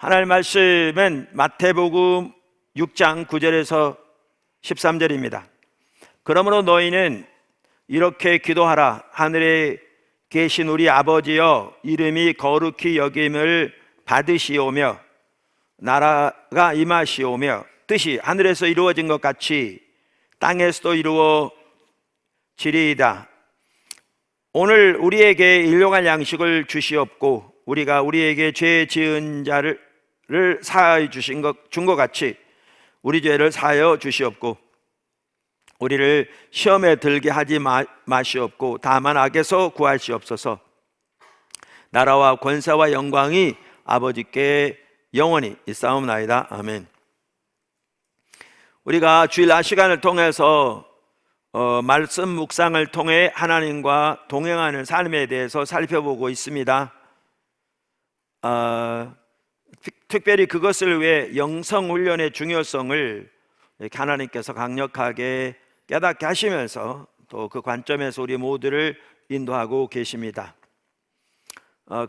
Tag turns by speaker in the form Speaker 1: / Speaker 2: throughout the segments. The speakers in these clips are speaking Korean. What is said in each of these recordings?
Speaker 1: 하나님 말씀은 마태복음 6장 9절에서 13절입니다. 그러므로 너희는 이렇게 기도하라. 하늘에 계신 우리 아버지여, 이름이 거룩히 여김을 받으시오며 나라가 임하시오며 뜻이 하늘에서 이루어진 것 같이 땅에서도 이루어지리이다. 오늘 우리에게 일용할 양식을 주시옵고 우리가 우리에게 죄 지은 자를 사하여 준 것 같이 우리 죄를 사하여 주시옵고 우리를 시험에 들게 하지 마시옵고 다만 악에서 구하시옵소서. 나라와 권세와 영광이 아버지께 영원히 있사옵나이다. 아멘. 우리가 주일 낮 시간을 통해서 말씀 묵상을 통해 하나님과 동행하는 삶에 대해서 살펴보고 있습니다. 특별히 그것을 위해 영성훈련의 중요성을 하나님께서 강력하게 깨닫게 하시면서 또 그 관점에서 우리 모두를 인도하고 계십니다.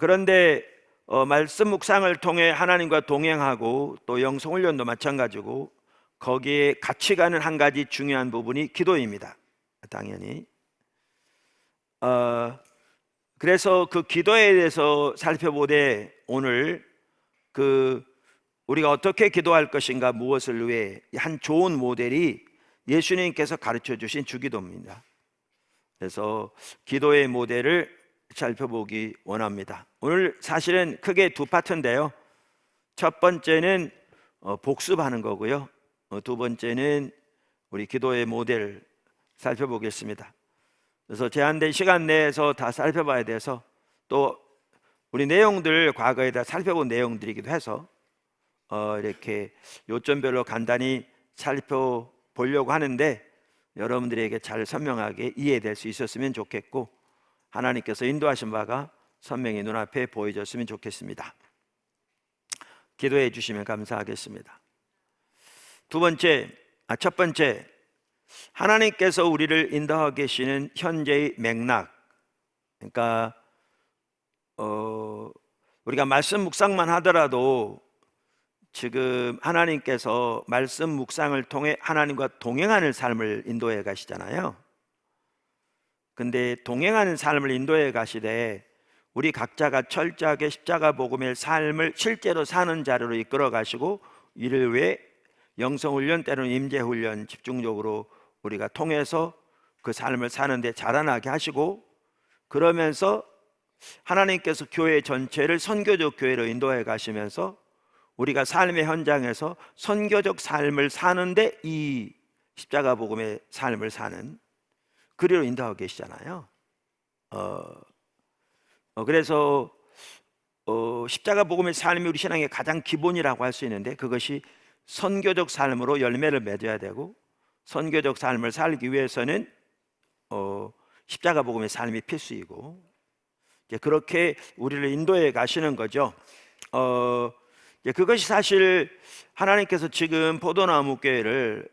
Speaker 1: 그런데 말씀 묵상을 통해 하나님과 동행하고 또 영성훈련도 마찬가지고 거기에 같이 가는 한 가지 중요한 부분이 기도입니다. 당연히 그래서 그 기도에 대해서 살펴보되 오늘 우리가 어떻게 기도할 것인가, 무엇을 위해, 한 좋은 모델이 예수님께서 가르쳐 주신 주기도입니다. 그래서 기도의 모델을 살펴보기 원합니다. 오늘 사실은 크게 두 파트인데요. 첫 번째는 복습하는 거고요. 두 번째는 우리 기도의 모델을 살펴보겠습니다. 그래서 제한된 시간 내에서 다 살펴봐야 돼서 또 우리 내용들 과거에 다 살펴본 내용들이기도 해서 이렇게 요점별로 간단히 살펴보려고 하는데 여러분들에게 잘 선명하게 이해될 수 있었으면 좋겠고 하나님께서 인도하신 바가 선명히 눈앞에 보여졌으면 좋겠습니다. 기도해 주시면 감사하겠습니다. 첫 번째, 하나님께서 우리를 인도하고 계시는 현재의 맥락. 그러니까 우리가 말씀 묵상만 하더라도 지금 하나님께서 말씀 묵상을 통해 하나님과 동행하는 삶을 인도해 가시잖아요. 근데 동행하는 삶을 인도해 가시되 우리 각자가 철저하게 십자가 복음의 삶을 실제로 사는 자료로 이끌어 가시고 이를 위해 영성훈련, 때로는 임재훈련 집중적으로 우리가 통해서 그 삶을 사는데 자라나게 하시고, 그러면서 하나님께서 교회 전체를 선교적 교회로 인도해 가시면서 우리가 삶의 현장에서 선교적 삶을 사는데 이 십자가 복음의 삶을 사는 그리로 인도하고 계시잖아요. 그래서 십자가 복음의 삶이 우리 신앙의 가장 기본이라고 할 수 있는데 그것이 선교적 삶으로 열매를 맺어야 되고 선교적 삶을 살기 위해서는 십자가 복음의 삶이 필수이고 이제 그렇게 우리를 인도해 가시는 거죠. 그것이 사실 하나님께서 지금 포도나무 교회를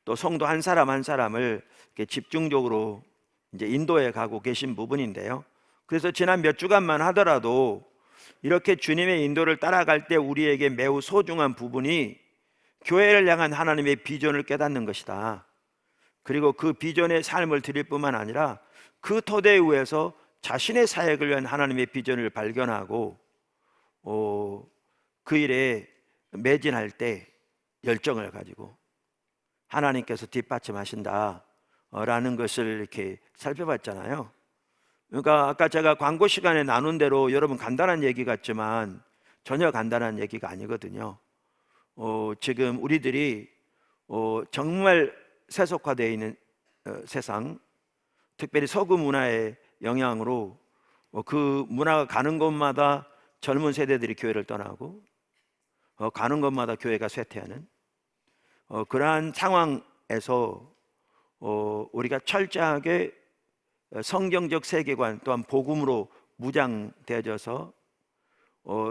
Speaker 1: 또 성도 한 사람 한 사람을 이렇게 집중적으로 이제 인도해 가고 계신 부분인데요. 그래서 지난 몇 주간만 하더라도 이렇게 주님의 인도를 따라갈 때 우리에게 매우 소중한 부분이 교회를 향한 하나님의 비전을 깨닫는 것이다. 그리고 그 비전의 삶을 드릴 뿐만 아니라 그 토대 위에서 자신의 사역을 위한 하나님의 비전을 발견하고 그 일에 매진할 때 열정을 가지고 하나님께서 뒷받침하신다 라는 것을 이렇게 살펴봤잖아요. 그러니까 아까 제가 광고 시간에 나눈 대로 여러분 간단한 얘기 같지만 전혀 간단한 얘기가 아니거든요. 지금 우리들이 정말 세속화되어 있는 세상, 특별히 서구 문화의 영향으로 그 문화가 가는 곳마다 젊은 세대들이 교회를 떠나고 가는 곳마다 교회가 쇠퇴하는 그러한 상황에서 우리가 철저하게 성경적 세계관 또한 복음으로 무장되어져서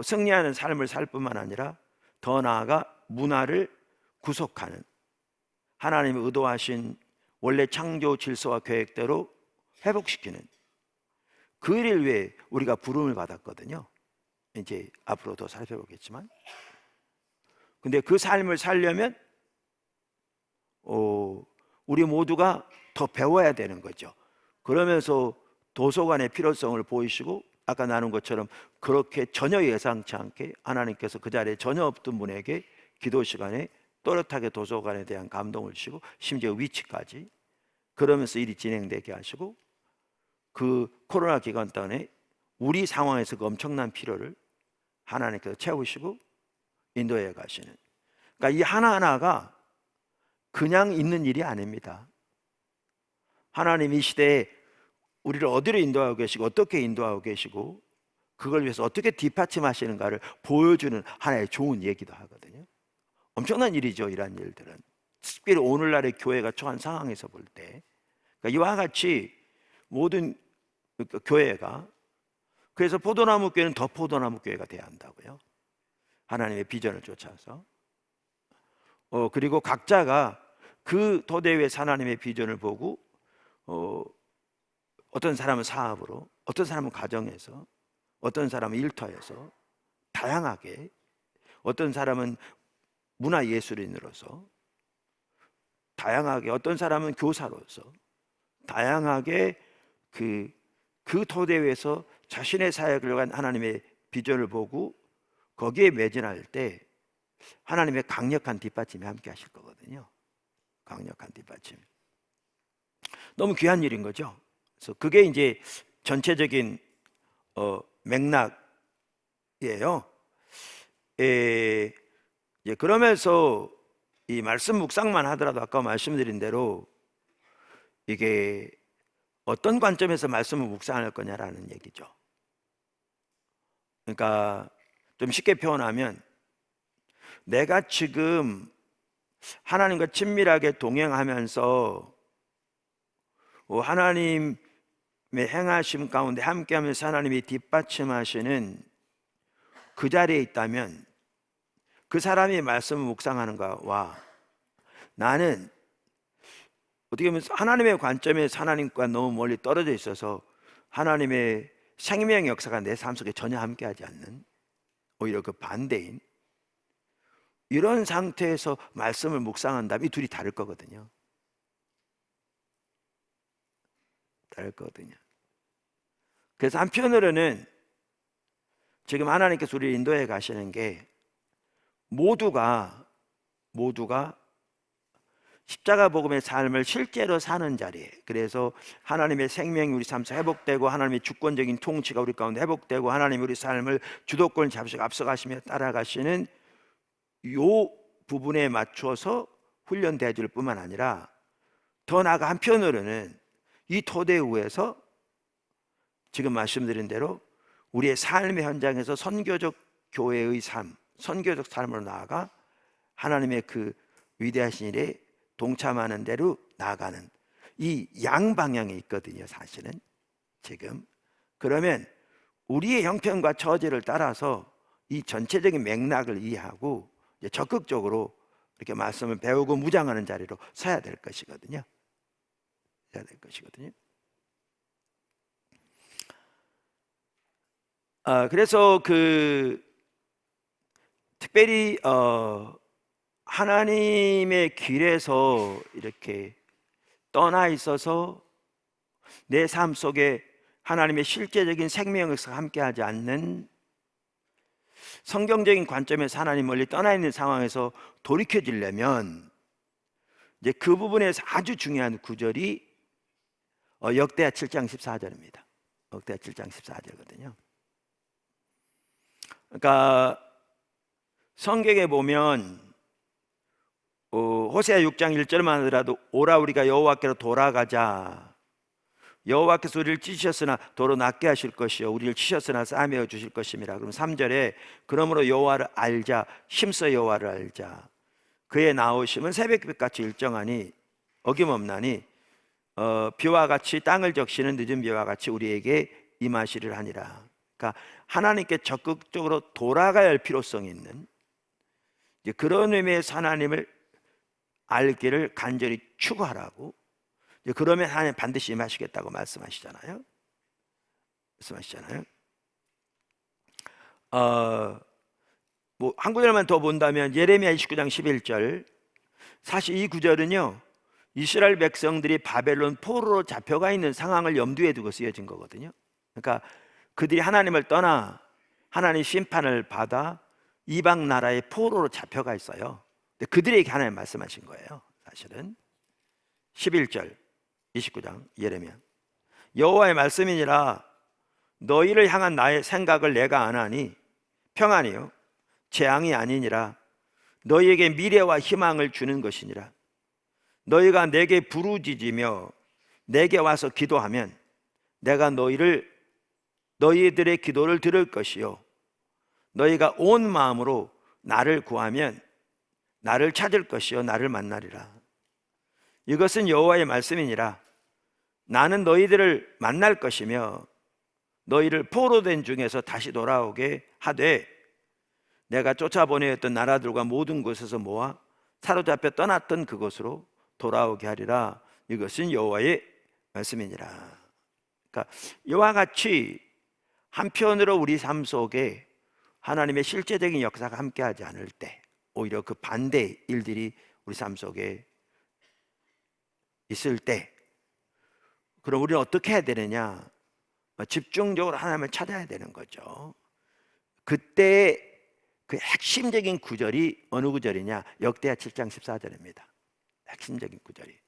Speaker 1: 승리하는 삶을 살 뿐만 아니라 더 나아가 문화를 구속하는 하나님이 의도하신 원래 창조 질서와 계획대로 회복시키는 그 일을 위해 우리가 부름을 받았거든요. 이제 앞으로 더 살펴보겠지만 근데 그 삶을 살려면 우리 모두가 더 배워야 되는 거죠. 그러면서 도서관의 필요성을 보이시고 아까 나눈 것처럼 그렇게 전혀 예상치 않게 하나님께서 그 자리에 전혀 없던 분에게 기도 시간에 또렷하게 도서관에 대한 감동을 주시고 심지어 위치까지 그러면서 일이 진행되게 하시고 그 코로나 기간 동안에 우리 상황에서 그 엄청난 필요를 하나님께서 채우시고 인도해 가시는, 그러니까 이 하나하나가 그냥 있는 일이 아닙니다. 하나님 이 시대에 우리를 어디로 인도하고 계시고 어떻게 인도하고 계시고 그걸 위해서 어떻게 뒷받침하시는가를 보여주는 하나의 좋은 얘기도 하거든요. 엄청난 일이죠. 이런 일들은 특별히 오늘날의 교회가 처한 상황에서 볼 때, 그러니까 이와 같이 모든 교회가, 그래서 포도나무 교회는 더 포도나무 교회가 돼야 한다고요. 하나님의 비전을 쫓아서 그리고 각자가 그 토대 위에 하나님의 비전을 보고 어떤 사람은 사업으로, 어떤 사람은 가정에서, 어떤 사람은 일터에서 다양하게, 어떤 사람은 문화예술인으로서 다양하게, 어떤 사람은 교사로서 다양하게 그 토대 위에서 자신의 사역을 위한 하나님의 비전을 보고 거기에 매진할 때 하나님의 강력한 뒷받침이 함께 하실 거거든요. 강력한 뒷받침. 너무 귀한 일인 거죠. 그래서 그게 이제 전체적인 맥락이에요. 그러면서 이 말씀 묵상만 하더라도 아까 말씀드린 대로 이게 어떤 관점에서 말씀을 묵상할 거냐라는 얘기죠. 그러니까 좀 쉽게 표현하면 내가 지금 하나님과 친밀하게 동행하면서 하나님의 행하심 가운데 함께하면서 하나님이 뒷받침하시는 그 자리에 있다면 그 사람이 말씀을 묵상하는 것과 나는 어떻게 보면 하나님의 관점에서 하나님과 너무 멀리 떨어져 있어서 하나님의 생명의 역사가 내 삶 속에 전혀 함께하지 않는, 오히려 그 반대인 이런 상태에서 말씀을 묵상한다면 이 둘이 다를 거거든요. 다를 거거든요. 그래서 한편으로는 지금 하나님께서 우리를 인도해 가시는 게 모두가 십자가 복음의 삶을 실제로 사는 자리에, 그래서 하나님의 생명이 우리 삶에서 회복되고 하나님의 주권적인 통치가 우리 가운데 회복되고 하나님이 우리 삶을 주도권을 잡으시고 앞서가시며 따라가시는 요 부분에 맞춰서 훈련되어 줄 뿐만 아니라 더 나아가 한편으로는 이 토대 위에서 지금 말씀드린 대로 우리의 삶의 현장에서 선교적 교회의 삶, 선교적 삶으로 나아가 하나님의 그 위대하신 일에 동참하는 대로 나아가는 이 양방향에 있거든요, 사실은 지금. 그러면 우리의 형편과 처지를 따라서 이 전체적인 맥락을 이해하고 이제 적극적으로 이렇게 말씀을 배우고 무장하는 자리로 서야 될 것이거든요. 서야 될 것이거든요. 그래서 특별히 하나님의 길에서 이렇게 떠나 있어서 내 삶 속에 하나님의 실제적인 생명에서 함께하지 않는, 성경적인 관점에서 하나님 멀리 떠나 있는 상황에서 돌이켜지려면 이제 그 부분에서 아주 중요한 구절이 역대하 7장 14절입니다. 역대하 7장 14절거든요. 그러니까 성경에 보면 호세아 6장 1절만 하더라도 오라 우리가 여호와께로 돌아가자. 여호와께서 우리를 찢으셨으나 도로 낫게 하실 것이요 우리를 치셨으나 싸매어 주실 것임이라. 그럼 3절에 그러므로 여호와를 알자, 힘써 여호와를 알자. 그의 나오심은 새벽빛같이 일정하니 어김없나니 비와 같이 땅을 적시는 늦은 비와 같이 우리에게 임하시리라 하니라. 그러니까 하나님께 적극적으로 돌아가야 할 필요성이 있는, 그런 의미에서 하나님을 알기를 간절히 추구하라고, 그러면 하나님 반드시 임하시겠다고 말씀하시잖아요. 한 구절만 더 본다면 예레미야 29장 11절. 사실 이 구절은요, 이스라엘 백성들이 바벨론 포로로 잡혀가 있는 상황을 염두에 두고 쓰여진 거거든요. 그러니까 그들이 하나님을 떠나 하나님 심판을 받아 이방 나라의 포로로 잡혀가 있어요. 근데 그들에게 하나님 말씀하신 거예요. 사실은 11절 29장 예레미야. 여호와의 말씀이니라. 너희를 향한 나의 생각을 내가 아나니 평안이요 재앙이 아니니라. 너희에게 미래와 희망을 주는 것이니라. 너희가 내게 부르짖으며 내게 와서 기도하면 내가 너희들의 기도를 들을 것이요 너희가 온 마음으로 나를 구하면 나를 찾을 것이요 나를 만나리라. 이것은 여호와의 말씀이니라. 나는 너희들을 만날 것이며 너희를 포로된 중에서 다시 돌아오게 하되 내가 쫓아보내었던 나라들과 모든 곳에서 모아 사로잡혀 떠났던 그곳으로 돌아오게 하리라. 이것은 여호와의 말씀이니라. 그러니까 이와 같이 한편으로 우리 삶 속에 하나님의 실제적인 역사가 함께하지 않을 때 오히려 그 반대 일들이 우리 삶 속에 있을 때 그럼 우리는 어떻게 해야 되느냐? 집중적으로 하나님을 찾아야 되는 거죠. 그때 그 핵심적인 구절이 어느 구절이냐? 역대하 7장 14절입니다. 핵심적인 구절이.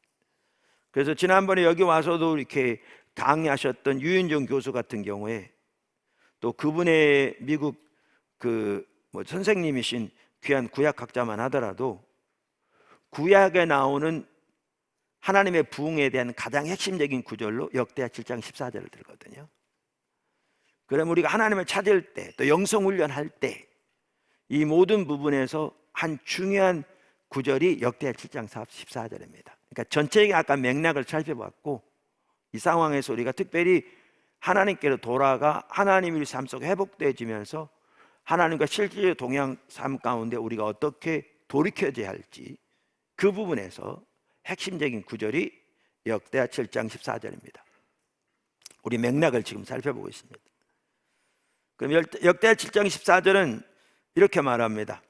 Speaker 1: 그래서 지난번에 여기 와서도 이렇게 강의하셨던 유윤종 교수 같은 경우에 또 그분의 미국 선생님이신 귀한 구약학자만 하더라도 구약에 나오는 하나님의 부흥에 대한 가장 핵심적인 구절로 역대하 7장 14절을 들거든요. 그럼 우리가 하나님을 찾을 때 또 영성훈련할 때 이 모든 부분에서 한 중요한 구절이 역대하 7장 14절입니다. 그러니까 전체적인 아까 맥락을 살펴봤고 이 상황에서 우리가 특별히 하나님께로 돌아가 하나님이 우리 삶 속에 회복되어지면서 하나님과 실질적으로 동행 삶 가운데 우리가 어떻게 돌이켜져야 할지 그 부분에서 핵심적인 구절이 역대하 7장 14절입니다. 우리 맥락을 지금 살펴보고 있습니다. 그럼 역대하 7장 14절은 이렇게 말합니다.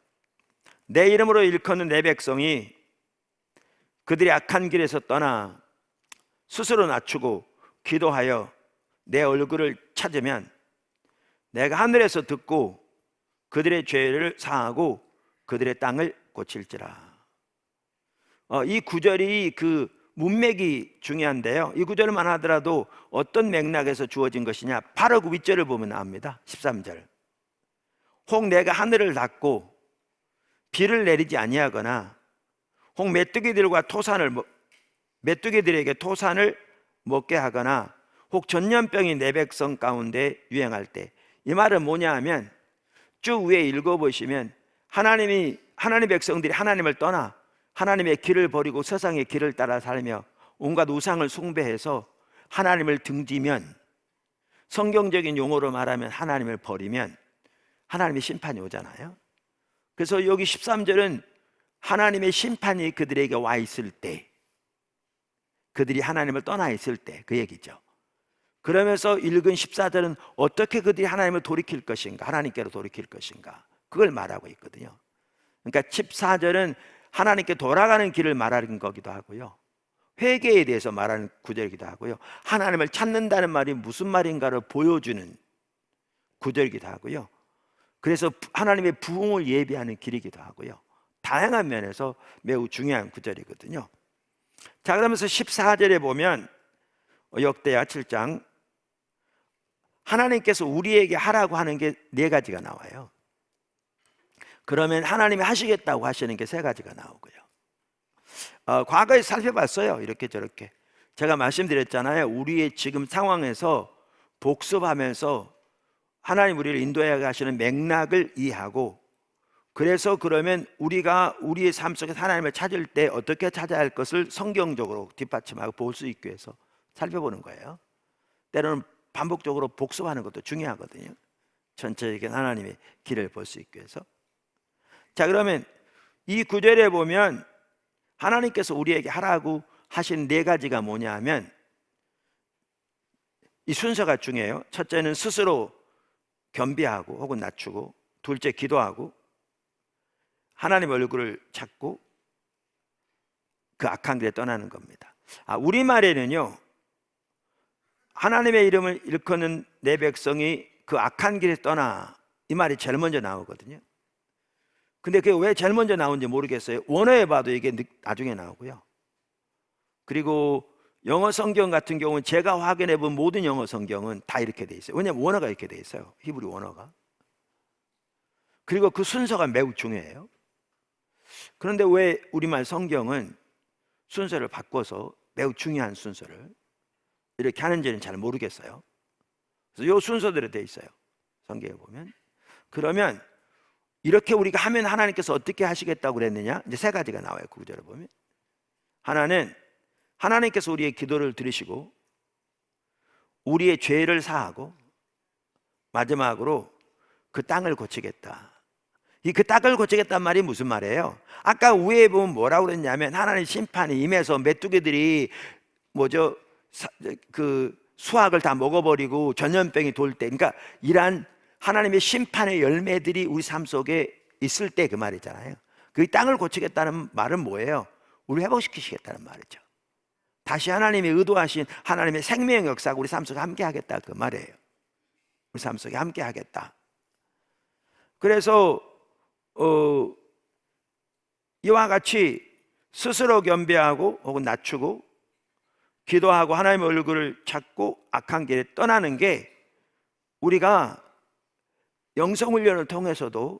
Speaker 1: 내 이름으로 일컫는 내 백성이 그들의 악한 길에서 떠나 스스로 낮추고 기도하여 내 얼굴을 찾으면 내가 하늘에서 듣고 그들의 죄를 사하고 그들의 땅을 고칠지라. 이 구절이 그 문맥이 중요한데요. 이 구절만 하더라도 어떤 맥락에서 주어진 것이냐? 바로 그 윗절을 보면 나옵니다. 13절. 혹 내가 하늘을 닫고 비를 내리지 아니하거나 혹 메뚜기들에게 토산을 먹게 하거나 혹 전염병이 내 백성 가운데 유행할 때, 이 말은 뭐냐 하면 쭉 위에 읽어보시면 하나님 백성들이 하나님을 떠나 하나님의 길을 버리고 세상의 길을 따라 살며 온갖 우상을 숭배해서 하나님을 등지면, 성경적인 용어로 말하면 하나님을 버리면 하나님의 심판이 오잖아요. 그래서 여기 13절은 하나님의 심판이 그들에게 와 있을 때, 그들이 하나님을 떠나 있을 때 그 얘기죠. 그러면서 읽은 14절은 어떻게 그들이 하나님을 돌이킬 것인가, 하나님께로 돌이킬 것인가, 그걸 말하고 있거든요. 그러니까 14절은 하나님께 돌아가는 길을 말하는 거기도 하고요, 회개에 대해서 말하는 구절이기도 하고요, 하나님을 찾는다는 말이 무슨 말인가를 보여주는 구절이기도 하고요, 그래서 하나님의 부흥을 예비하는 길이기도 하고요, 다양한 면에서 매우 중요한 구절이거든요. 자, 그러면서 14절에 보면 역대하 7장 하나님께서 우리에게 하라고 하는 게 4가지가 나와요. 그러면 하나님이 하시겠다고 하시는 게 3가지가 나오고요. 과거에 살펴봤어요. 이렇게 저렇게 제가 말씀드렸잖아요. 우리의 지금 상황에서 복습하면서 하나님 우리를 인도해 가시는 맥락을 이해하고, 그래서 그러면 우리가 우리의 삶 속에서 하나님을 찾을 때 어떻게 찾아야 할 것을 성경적으로 뒷받침하고 볼 수 있기 위해서 살펴보는 거예요. 때로는 반복적으로 복습하는 것도 중요하거든요. 전체적인 하나님의 길을 볼 수 있기 위해서. 자, 그러면 이 구절에 보면 하나님께서 우리에게 하라고 하신 4가지가 뭐냐 하면 이 순서가 중요해요. 첫째는 스스로 겸비하고 혹은 낮추고, 둘째 기도하고, 하나님 얼굴을 찾고 그 악한 길에 떠나는 겁니다. 우리말에는요, 하나님의 이름을 일컫는 내 백성이 그 악한 길에 떠나, 이 말이 제일 먼저 나오거든요. 근데 그게 왜 제일 먼저 나오는지 모르겠어요. 원어에 봐도 이게 나중에 나오고요. 그리고 영어 성경 같은 경우는 제가 확인해 본 모든 영어 성경은 다 이렇게 돼 있어요. 왜냐하면 원어가 이렇게 돼 있어요. 히브리 원어가. 그리고 그 순서가 매우 중요해요. 그런데 왜 우리말 성경은 순서를 바꿔서 매우 중요한 순서를 이렇게 하는지는 잘 모르겠어요. 그래서 이 순서대로 돼 있어요, 성경에 보면. 그러면 이렇게 우리가 하면 하나님께서 어떻게 하시겠다고 그랬느냐? 이제 세 가지가 나와요, 그 구절을 보면. 하나는 하나님께서 우리의 기도를 들으시고 우리의 죄를 사하고 마지막으로 그 땅을 고치겠다. 그 땅을 고치겠다는 말이 무슨 말이에요? 아까 위에 보면 뭐라고 그랬냐면 하나님 심판이 임해서 메뚜기들이 그 수확을 다 먹어버리고 전염병이 돌 때, 그러니까 이러한 하나님의 심판의 열매들이 우리 삶 속에 있을 때 그 말이잖아요. 그 땅을 고치겠다는 말은 뭐예요? 우리 회복시키시겠다는 말이죠. 다시 하나님이 의도하신 하나님의 생명의 역사가 우리 삶 속에 함께 하겠다, 그 말이에요. 우리 삶 속에 함께 하겠다. 그래서 이와 같이 스스로 겸비하고 혹은 낮추고 기도하고 하나님의 얼굴을 찾고 악한 길에 떠나는 게 우리가 영성훈련을 통해서도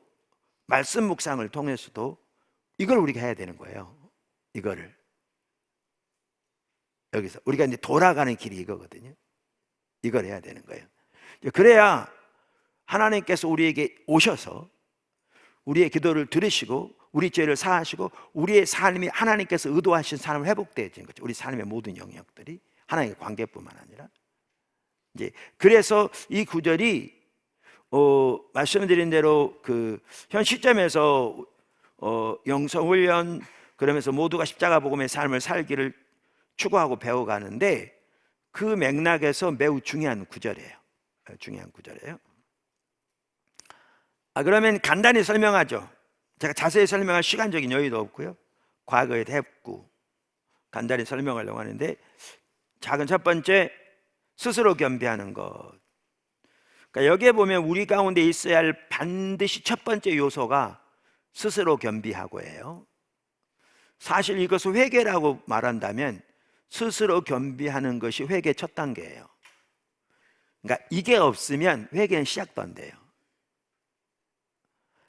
Speaker 1: 말씀 묵상을 통해서도 이걸 우리가 해야 되는 거예요. 이거를 여기서 우리가 이제 돌아가는 길이 이거거든요. 이걸 해야 되는 거예요. 그래야 하나님께서 우리에게 오셔서 우리의 기도를 들으시고 우리 죄를 사하시고 우리의 삶이 하나님께서 의도하신 삶을 회복되어지는 거죠. 우리 삶의 모든 영역들이 하나님의 관계뿐만 아니라. 이제 그래서 이 구절이 말씀드린 대로 그 현 시점에서 영성훈련, 그러면서 모두가 십자가 복음의 삶을 살기를 추구하고 배워가는데 그 맥락에서 매우 중요한 구절이에요. 중요한 구절이에요. 그러면 간단히 설명하죠. 제가 자세히 설명할 시간적인 여유도 없고요. 과거에 했고 간단히 설명하려고 하는데, 작은 첫 번째, 스스로 겸비하는 것. 그러니까 여기에 보면 우리 가운데 있어야 할 반드시 첫 번째 요소가 스스로 겸비하고예요. 사실 이것을 회개라고 말한다면 스스로 겸비하는 것이 회개 첫 단계예요. 그러니까 이게 없으면 회개는 시작도 안 돼요.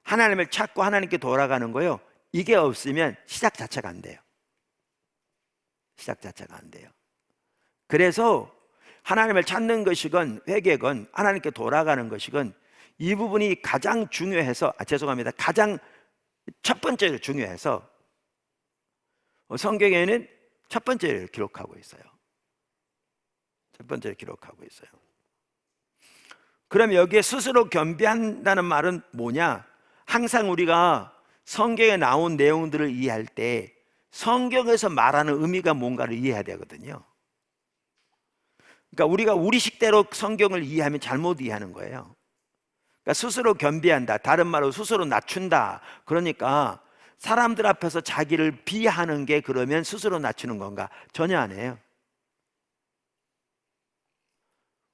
Speaker 1: 하나님을 찾고 하나님께 돌아가는 거요, 이게 없으면 시작 자체가 안 돼요. 시작 자체가 안 돼요. 그래서 하나님을 찾는 것이건 회개건 하나님께 돌아가는 것이건 이 부분이 가장 중요해서 가장 첫 번째로 중요해서 성경에는 첫 번째를 기록하고 있어요. 첫 번째를 기록하고 있어요. 그럼 여기에 스스로 겸비한다는 말은 뭐냐? 항상 우리가 성경에 나온 내용들을 이해할 때 성경에서 말하는 의미가 뭔가를 이해해야 되거든요. 그러니까 우리가 우리식대로 성경을 이해하면 잘못 이해하는 거예요. 그러니까 스스로 겸비한다, 다른 말로 스스로 낮춘다. 그러니까 사람들 앞에서 자기를 비하하는 게 그러면 스스로 낮추는 건가? 전혀 아니에요.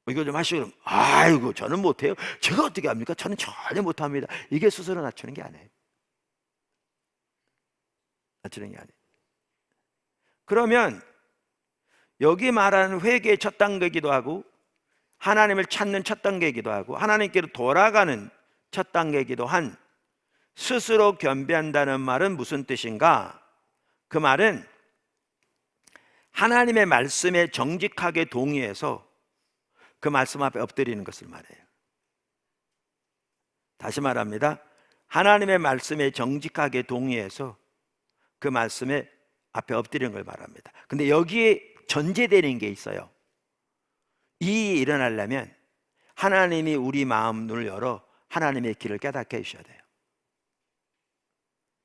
Speaker 1: 이거 좀 하시고, 아이고 저는 못해요. 제가 어떻게 합니까? 저는 전혀 못합니다. 이게 스스로 낮추는 게 아니에요. 낮추는 게 아니에요. 그러면 여기 말하는 회개의 첫 단계이기도 하고 하나님을 찾는 첫 단계이기도 하고 하나님께로 돌아가는 첫 단계이기도 한 스스로 겸비한다는 말은 무슨 뜻인가? 그 말은 하나님의 말씀에 정직하게 동의해서 그 말씀 앞에 엎드리는 것을 말해요. 다시 말합니다. 하나님의 말씀에 정직하게 동의해서 그 말씀에 앞에 엎드리는 걸 말합니다. 근데 여기에 전제되는 게 있어요. 이 일이 일어나려면 하나님이 우리 마음 눈을 열어 하나님의 길을 깨닫게 해주셔야 돼요.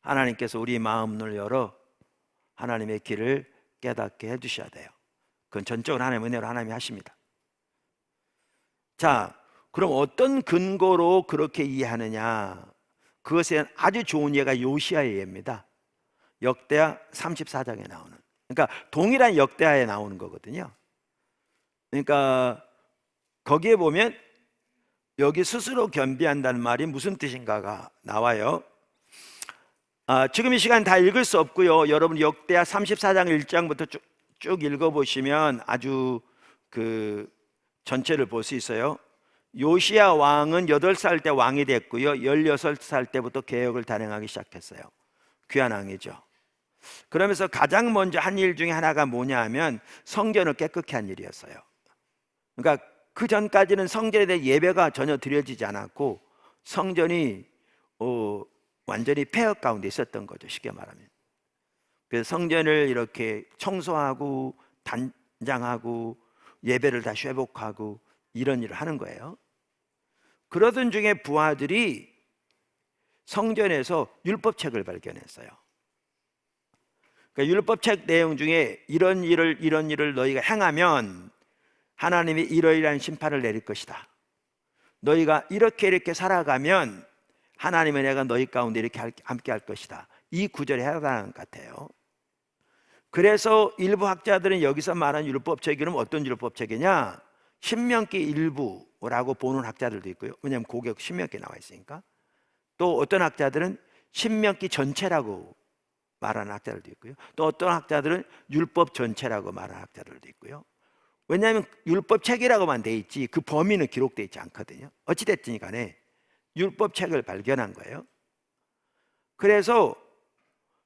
Speaker 1: 하나님께서 우리 마음 눈을 열어 하나님의 길을 깨닫게 해주셔야 돼요. 그건 전적으로 하나님의 은혜로 하나님이 하십니다. 자, 그럼 어떤 근거로 그렇게 이해하느냐? 그것에 아주 좋은 예가 요시야의 예입니다. 역대하 34장에 나오는, 그러니까 동일한 역대하에 나오는 거거든요. 그러니까 거기에 보면 여기 스스로 겸비한다는 말이 무슨 뜻인가가 나와요. 지금 이 시간 다 읽을 수 없고요. 여러분 역대하 34장 1장부터 쭉 읽어보시면 아주 그 전체를 볼 수 있어요. 요시야 왕은 8살 때 왕이 됐고요. 16살 때부터 개혁을 단행하기 시작했어요. 귀한 왕이죠. 그러면서 가장 먼저 한 일 중에 하나가 뭐냐 하면 성전을 깨끗게 한 일이었어요. 그러니까 그 전까지는 성전에 대한 예배가 전혀 드려지지 않았고 성전이 완전히 폐허 가운데 있었던 거죠, 쉽게 말하면. 그래서 성전을 이렇게 청소하고 단장하고 예배를 다시 회복하고 이런 일을 하는 거예요. 그러던 중에 부하들이 성전에서 율법책을 발견했어요. 그러니까 율법책 내용 중에 이런 일을 너희가 행하면 하나님이 이러이러한 심판을 내릴 것이다. 너희가 이렇게 살아가면 하나님의 내가 너희 가운데 이렇게 함께 할 것이다. 이 구절에 해당하는 것 같아요. 그래서 일부 학자들은 여기서 말하는 율법책이는 어떤 율법책이냐, 신명기 일부라고 보는 학자들도 있고요. 왜냐하면 거기에 신명기 나와 있으니까. 또 어떤 학자들은 신명기 전체라고 말하는 학자들도 있고요. 또 어떤 학자들은 율법 전체라고 말하는 학자들도 있고요. 왜냐하면 율법책이라고만 돼 있지 그 범위는 기록되어 있지 않거든요. 어찌됐든 간에 율법책을 발견한 거예요. 그래서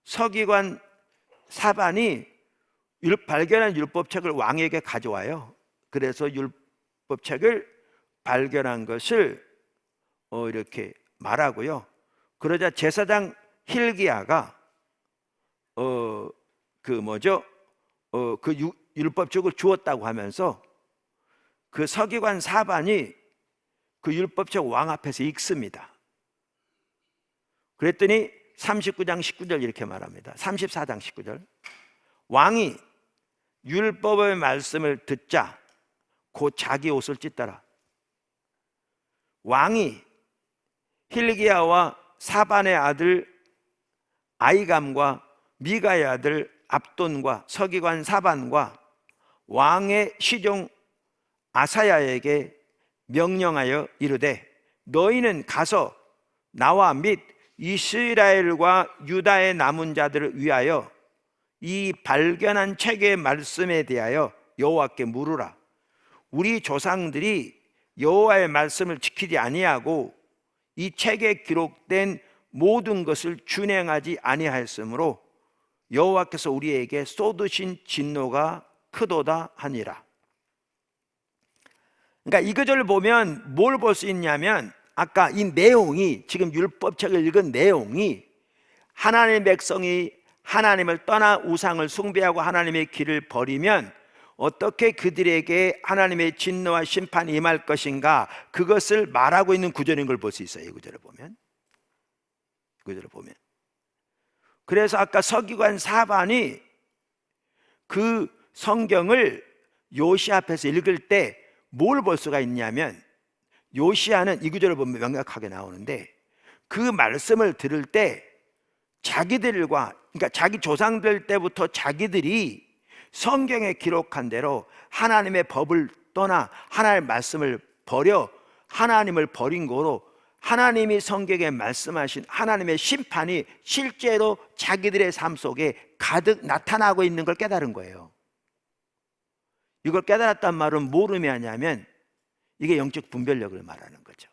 Speaker 1: 서기관 사반이 발견한 율법책을 왕에게 가져와요. 그래서 율법책을 발견한 것을 이렇게 말하고요. 그러자 제사장 hil기야가 그 율법책을 주었다고 하면서 그 서기관 사반이 그 율법책 왕 앞에서 읽습니다. 그랬더니 39장 19절 이렇게 말합니다. 34장 19절. 왕이 율법의 말씀을 듣자 곧 자기 옷을 찢더라. 왕이 hil기야와 사반의 아들 아이감과 미가의 아들 압돈과 서기관 사반과 왕의 시종 아사야에게 명령하여 이르되 너희는 가서 나와 및 이스라엘과 유다의 남은 자들을 위하여 이 발견한 책의 말씀에 대하여 여호와께 물으라. 우리 조상들이 여호와의 말씀을 지키지 아니하고 이 책에 기록된 모든 것을 준행하지 아니하였으므로 여호와께서 우리에게 쏟으신 진노가 크도다 하니라. 그러니까 이 구절을 보면 뭘 볼 수 있냐면 아까 이 내용이, 지금 율법책을 읽은 내용이 하나님의 백성이 하나님을 떠나 우상을 숭배하고 하나님의 길을 버리면 어떻게 그들에게 하나님의 진노와 심판이 임할 것인가, 그것을 말하고 있는 구절인 걸 볼 수 있어요. 이 구절을 보면. 그래서 아까 서기관 사반이 그 성경을 요시야 앞에서 읽을 때 뭘 볼 수가 있냐면, 요시야는 이 구절을 보면 명확하게 나오는데 그 말씀을 들을 때 자기들과, 그러니까 자기 조상들 때부터 자기들이 성경에 기록한 대로 하나님의 법을 떠나 하나님의 말씀을 버려 하나님을 버린 거로 하나님이 성경에 말씀하신 하나님의 심판이 실제로 자기들의 삶 속에 가득 나타나고 있는 걸 깨달은 거예요. 이걸 깨달았단 말은 뭘 의미하냐면 이게 영적 분별력을 말하는 거죠.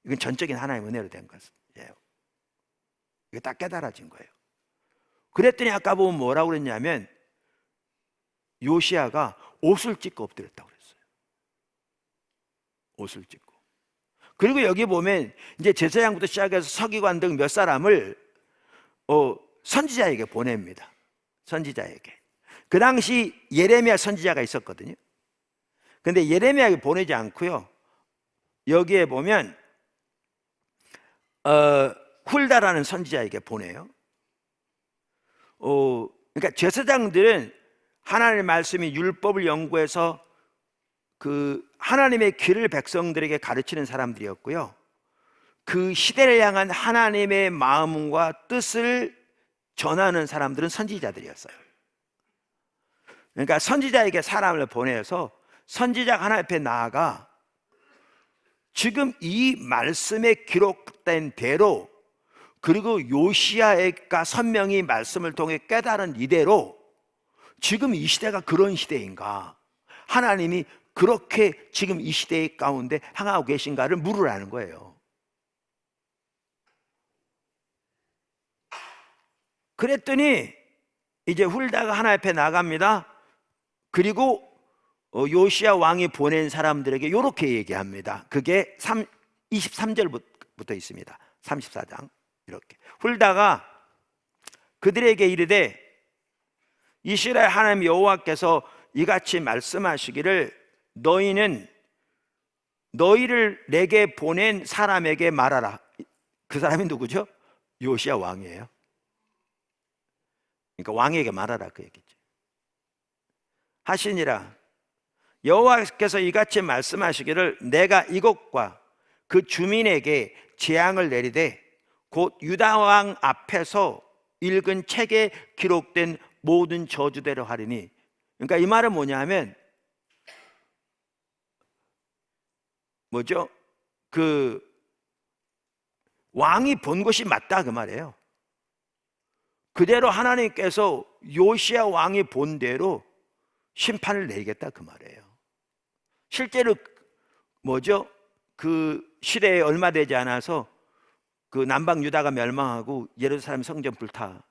Speaker 1: 이건 전적인 하나님의 은혜로 된 것이에요. 이게 딱 깨달아진 거예요. 그랬더니 아까 보면 뭐라고 그랬냐면 요시야가 옷을 찢고 엎드렸다고 그랬어요. 옷을 찢고. 그리고 여기 보면 이제 제사장부터 시작해서 서기관 등 몇 사람을 선지자에게 보냅니다. 선지자에게. 그 당시 예레미야 선지자가 있었거든요. 근데 예레미야에게 보내지 않고요, 여기에 보면 훌다라는 선지자에게 보내요. 그러니까 제사장들은 하나님의 말씀이 율법을 연구해서 그 하나님의 길을 백성들에게 가르치는 사람들이었고요, 그 시대를 향한 하나님의 마음과 뜻을 전하는 사람들은 선지자들이었어요. 그러니까 선지자에게 사람을 보내서 선지자가 하나님 앞에 나아가 지금 이 말씀에 기록된 대로, 그리고 요시야가 선명히 말씀을 통해 깨달은 이대로 지금 이 시대가 그런 시대인가, 하나님이 그렇게 지금 이 시대 가운데 향하고 계신가를 물으라는 거예요. 그랬더니 이제 훌다가 하나님 앞에 나갑니다. 그리고 요시야 왕이 보낸 사람들에게 이렇게 얘기합니다. 그게 23절부터 있습니다. 34장 이렇게. 훌다가 그들에게 이르되 이스라엘 하나님 여호와께서 이같이 말씀하시기를 너희는 너희를 내게 보낸 사람에게 말하라. 그 사람이 누구죠? 요시야 왕이에요. 그러니까 왕에게 말하라 그 얘기죠. 하시니라 여호와께서 이같이 말씀하시기를 내가 이곳과 그 주민에게 재앙을 내리되 곧 유다 왕 앞에서 읽은 책에 기록된 모든 저주대로 하리니. 그러니까 이 말은 뭐냐 하면 뭐죠? 그 왕이 본 것이 맞다 그 말이에요. 그대로 하나님께서 요시야 왕이 본 대로 심판을 내리겠다 그 말이에요. 실제로 뭐죠? 그 시대에 얼마 되지 않아서 그 남방 유다가 멸망하고 예루살렘 성전 불타고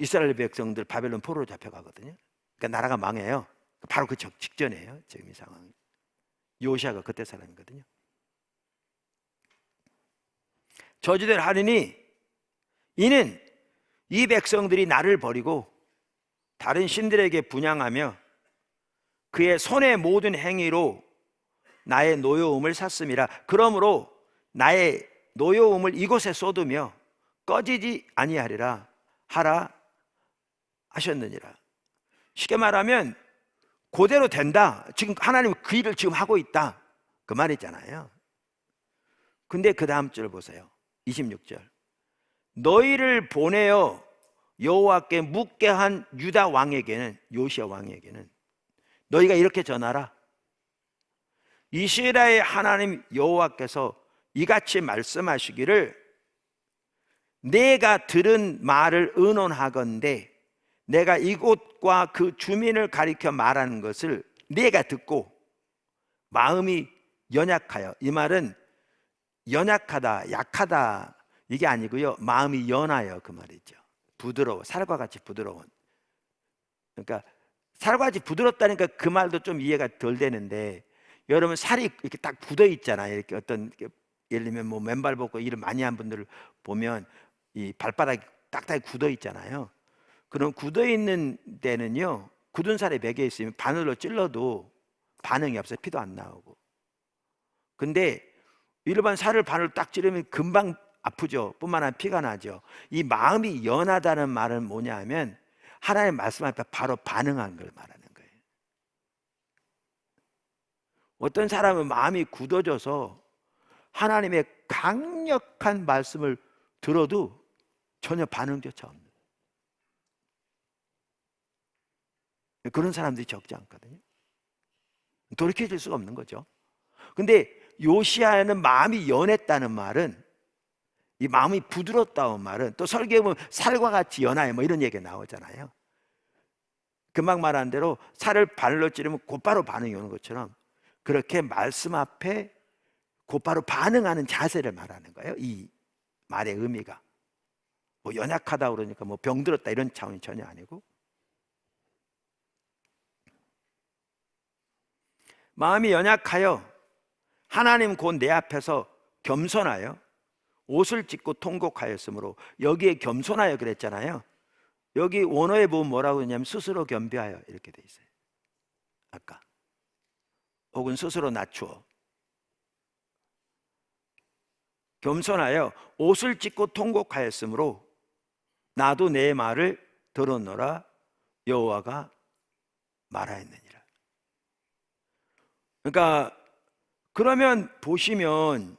Speaker 1: 이스라엘 백성들 바벨론 포로로 잡혀가거든요. 그러니까 나라가 망해요. 바로 그 직전이에요. 지금 이 상황이. 요시야가 그때 사람이거든요. 저주대로 하리니 이는 이 백성들이 나를 버리고 다른 신들에게 분향하며 그의 손의 모든 행위로 나의 노여움을 샀음이라. 그러므로 나의 노여움을 이곳에 쏟으며 꺼지지 아니하리라 하라 하셨느니라. 쉽게 말하면 그대로 된다. 지금 하나님은 그 일을 지금 하고 있다 그 말이잖아요. 근데 그 다음 절 보세요. 26절 너희를 보내어 여호와께 묻게 한 유다 왕에게는, 요시야 왕에게는 너희가 이렇게 전하라. 이스라엘 하나님 여호와께서 이같이 말씀하시기를 내가 들은 말을 의논하건대 내가 이곳과 그 주민을 가리켜 말하는 것을 내가 듣고 마음이 연약하여, 이 말은 연약하다, 약하다 이게 아니고요, 마음이 연하여 그 말이죠. 부드러워, 살과 같이 부드러운. 그러니까 살과 같이 부드럽다니까 그 말도 좀 이해가 덜 되는데, 여러분 살이 이렇게 딱 굳어 있잖아요. 이렇게 어떤 예를 들면 뭐 맨발 벗고 일을 많이 한 분들을 보면 이 발바닥이 딱딱히 굳어 있잖아요. 그럼 굳어 있는 데는요, 굳은 살에 매겨 있으면 바늘로 찔러도 반응이 없어요. 피도 안 나오고. 근데 일반 살을 바늘로 딱 찌르면 금방 아프죠. 뿐만 아니라 피가 나죠. 이 마음이 연하다는 말은 뭐냐 하면 하나님의 말씀 앞에 바로 반응한 걸 말하는 거예요. 어떤 사람은 마음이 굳어져서 하나님의 강력한 말씀을 들어도 전혀 반응조차 없는, 그런 사람들이 적지 않거든요. 돌이켜질 수가 없는 거죠. 근데 요시야는 마음이 연했다는 말은, 이 마음이 부드럽다는 말은, 또 설교에 보면 살과 같이 연하여 뭐 이런 얘기가 나오잖아요. 금방 말한 대로 살을 발로 찌르면 곧바로 반응이 오는 것처럼 그렇게 말씀 앞에 곧바로 반응하는 자세를 말하는 거예요. 이 말의 의미가 뭐 연약하다 그러니까 뭐 병들었다 이런 차원이 전혀 아니고, 마음이 연약하여 하나님 곧 내 앞에서 겸손하여 옷을 찢고 통곡하였으므로, 여기에 겸손하여 그랬잖아요. 여기 원어에 보면 뭐라고 했냐면 스스로 겸비하여 이렇게 돼 있어요. 아까 혹은 스스로 낮추어, 겸손하여 옷을 찢고 통곡하였으므로 나도 내 말을 들었노라 여호와가 말하였느니라. 그러니까 그러면 보시면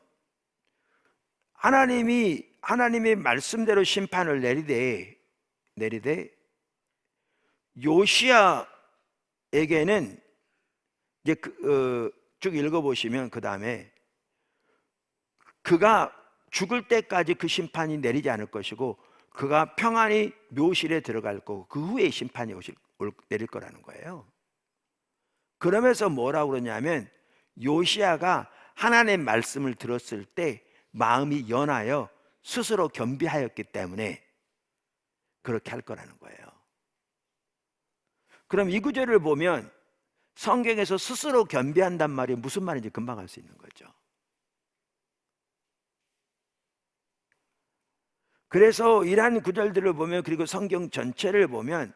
Speaker 1: 하나님의 말씀대로 심판을 내리되 요시야에게는 이제 쭉 읽어보시면 그 다음에 그가 죽을 때까지 그 심판이 내리지 않을 것이고 그가 평안히 묘실에 들어갈 거고 그 후에 심판이 내릴 거라는 거예요. 그러면서 뭐라고 그러냐면 요시야가 하나님의 말씀을 들었을 때 마음이 연하여 스스로 겸비하였기 때문에 그렇게 할 거라는 거예요. 그럼 이 구절을 보면 성경에서 스스로 겸비한단 말이 무슨 말인지 금방 알 수 있는 거죠. 그래서 이러한 구절들을 보면, 그리고 성경 전체를 보면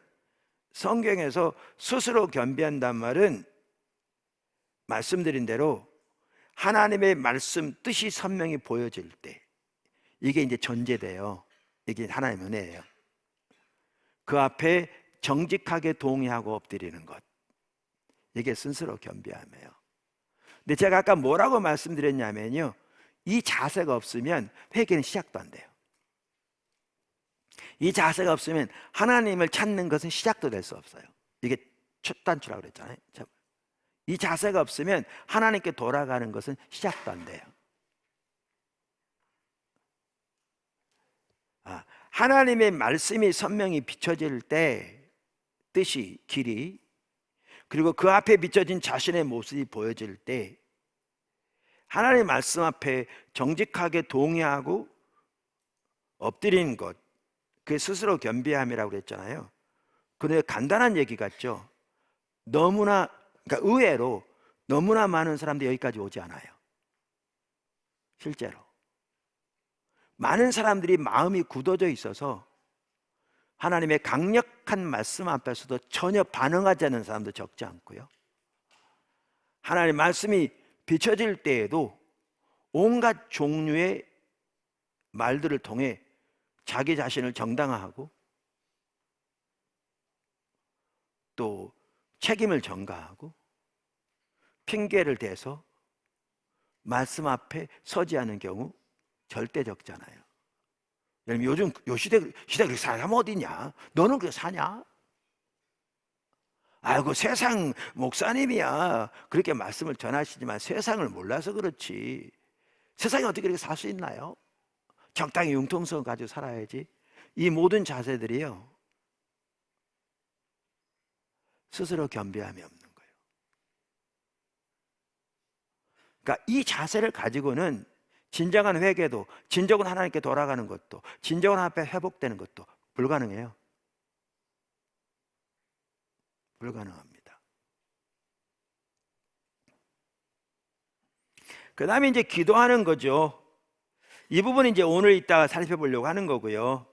Speaker 1: 성경에서 스스로 겸비한단 말은 말씀드린 대로 하나님의 말씀 뜻이 선명히 보여질 때, 이게 이제 전제돼요. 이게 하나님의 은혜예요. 그 앞에 정직하게 동의하고 엎드리는 것, 이게 스스로 겸비함이에요. 근데 제가 아까 뭐라고 말씀드렸냐면요, 이 자세가 없으면 회개는 시작도 안 돼요. 이 자세가 없으면 하나님을 찾는 것은 시작도 될 수 없어요. 이게 첫 단추라고 그랬잖아요. 이 자세가 없으면 하나님께 돌아가는 것은 시작도 안 돼요. 하나님의 말씀이 선명히 비춰질 때, 뜻이, 길이, 그리고 그 앞에 비춰진 자신의 모습이 보여질 때 하나님의 말씀 앞에 정직하게 동의하고 엎드리는 것, 그게 스스로 겸비함이라고 그랬잖아요. 그런데 간단한 얘기 같죠? 그러니까 의외로 너무나 많은 사람들이 여기까지 오지 않아요. 실제로 많은 사람들이 마음이 굳어져 있어서 하나님의 강력한 말씀 앞에서도 전혀 반응하지 않는 사람도 적지 않고요, 하나님의 말씀이 비춰질 때에도 온갖 종류의 말들을 통해 자기 자신을 정당화하고 또 책임을 전가하고 핑계를 대서 말씀 앞에 서지 않은 경우 절대 적잖아요. 예를 들면 요즘 요 시대 그렇게 사람 어디냐? 너는 그렇게 사냐? 아이고 세상 목사님이야 그렇게 말씀을 전하시지만 세상을 몰라서 그렇지, 세상에 어떻게 그렇게 살 수 있나요? 적당히 융통성 가지고 살아야지. 이 모든 자세들이요, 스스로 겸비함이 없는 거예요. 그러니까 이 자세를 가지고는 진정한 회개도, 진정한 하나님께 돌아가는 것도, 진정한 앞에 회복되는 것도 불가능해요. 불가능합니다. 그 다음에 이제 기도하는 거죠. 이 부분은 이제 오늘 이따가 살펴보려고 하는 거고요.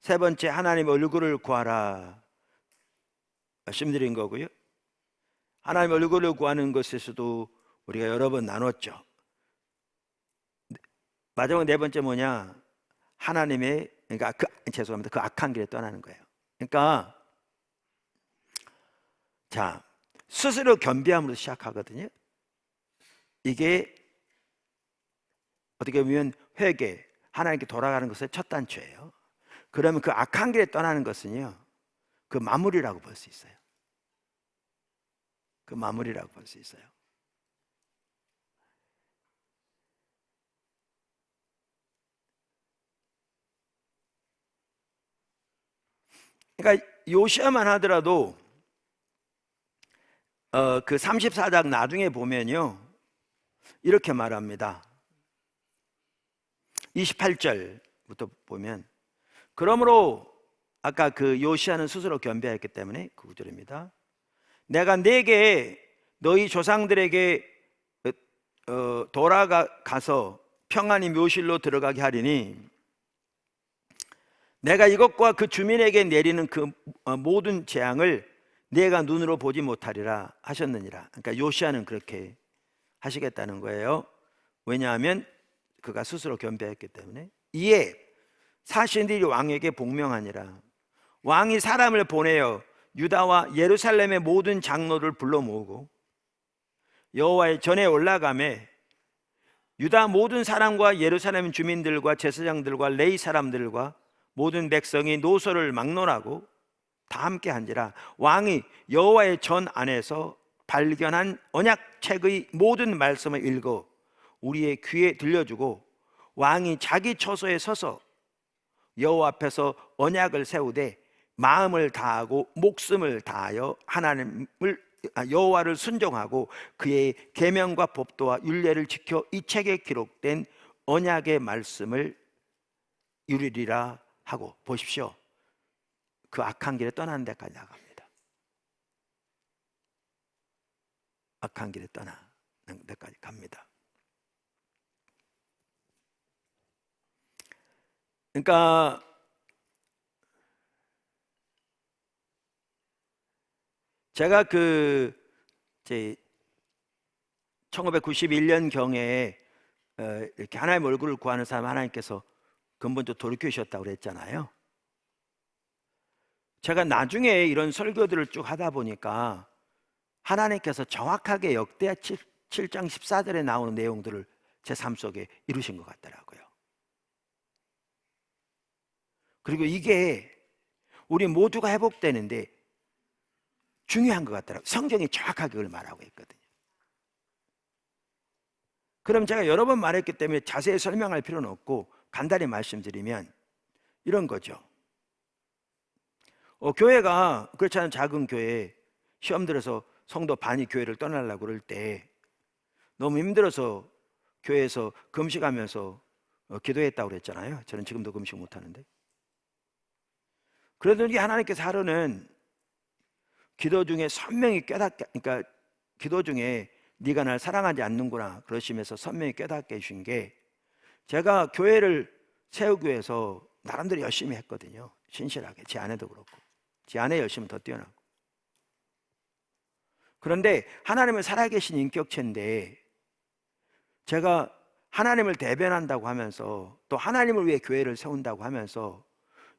Speaker 1: 세 번째, 하나님 얼굴을 구하라 말씀드린 거고요. 하나님 얼굴을 구하는 것에서도 우리가 여러 번 나눴죠. 마지막 네 번째 뭐냐? 하나님의, 그러니까 죄송합니다. 그 악한 길에 떠나는 거예요. 그러니까 자, 스스로 겸비함으로 시작하거든요. 이게 어떻게 보면 회개, 하나님께 돌아가는 것의 첫 단추예요. 그러면 그 악한 길에 떠나는 것은요, 그 마무리라고 볼 수 있어요. 그 마무리라고 볼 수 있어요. 그러니까 요시야만 하더라도 그 34장 나중에 보면요, 이렇게 말합니다. 28절부터 보면, 그러므로 아까 그 요시야는 스스로 겸비하였기 때문에 그 구절입니다. 내가 네게 너희 조상들에게 돌아가서 평안히 묘실로 들어가게 하리니 내가 이것과 그 주민에게 내리는 그 모든 재앙을 네가 눈으로 보지 못하리라 하셨느니라. 그러니까 요시야는 그렇게 하시겠다는 거예요. 왜냐하면 그가 스스로 겸비했기 때문에. 이에 사신들이 왕에게 복명하니라. 왕이 사람을 보내어 유다와 예루살렘의 모든 장로를 불러 모으고 여호와의 전에 올라가매 유다 모든 사람과 예루살렘 주민들과 제사장들과 레위 사람들과 모든 백성이 노소를 막론하고 다 함께 한지라. 왕이 여호와의 전 안에서 발견한 언약책의 모든 말씀을 읽어 우리의 귀에 들려주고, 왕이 자기 처소에 서서 여호와 앞에서 언약을 세우되 마음을 다하고 목숨을 다하여 여호와를 순종하고 그의 계명과 법도와 율례를 지켜 이 책에 기록된 언약의 말씀을 이루리라 하고. 보십시오. 그 악한 길에 떠나는 데까지 나갑니다. 악한 길에 떠나는 데까지 갑니다. 그러니까 제가 1991년 경에 이렇게 하나님의 얼굴을 구하는 사람 하나님께서 근본적으로 돌이켜 주셨다고 그랬잖아요. 제가 나중에 이런 설교들을 쭉 하다 보니까 하나님께서 정확하게 역대하 7장 14절에 나오는 내용들을 제 삶 속에 이루신 것 같더라고요. 그리고 이게 우리 모두가 회복되는데 중요한 것 같더라고요. 성경이 정확하게 그걸 말하고 있거든요. 그럼 제가 여러 번 말했기 때문에 자세히 설명할 필요는 없고 간단히 말씀드리면 이런 거죠. 교회가 그렇지 않은 작은 교회 시험 들어서 성도 반이 교회를 떠나려고 그럴 때 너무 힘들어서 교회에서 금식하면서 기도했다고 그랬잖아요. 저는 지금도 금식 못하는데. 그러더니 하나님께서 하루는 기도 중에 선명히 깨닫게, 그러니까 기도 중에 네가 날 사랑하지 않는구나 그러시면서 선명히 깨닫게 해주신 게, 제가 교회를 세우기 위해서 나름대로 열심히 했거든요. 신실하게. 제 아내도 그렇고 제 아내 열심히 더 뛰어나고. 그런데 하나님은 살아계신 인격체인데 제가 하나님을 대변한다고 하면서 또 하나님을 위해 교회를 세운다고 하면서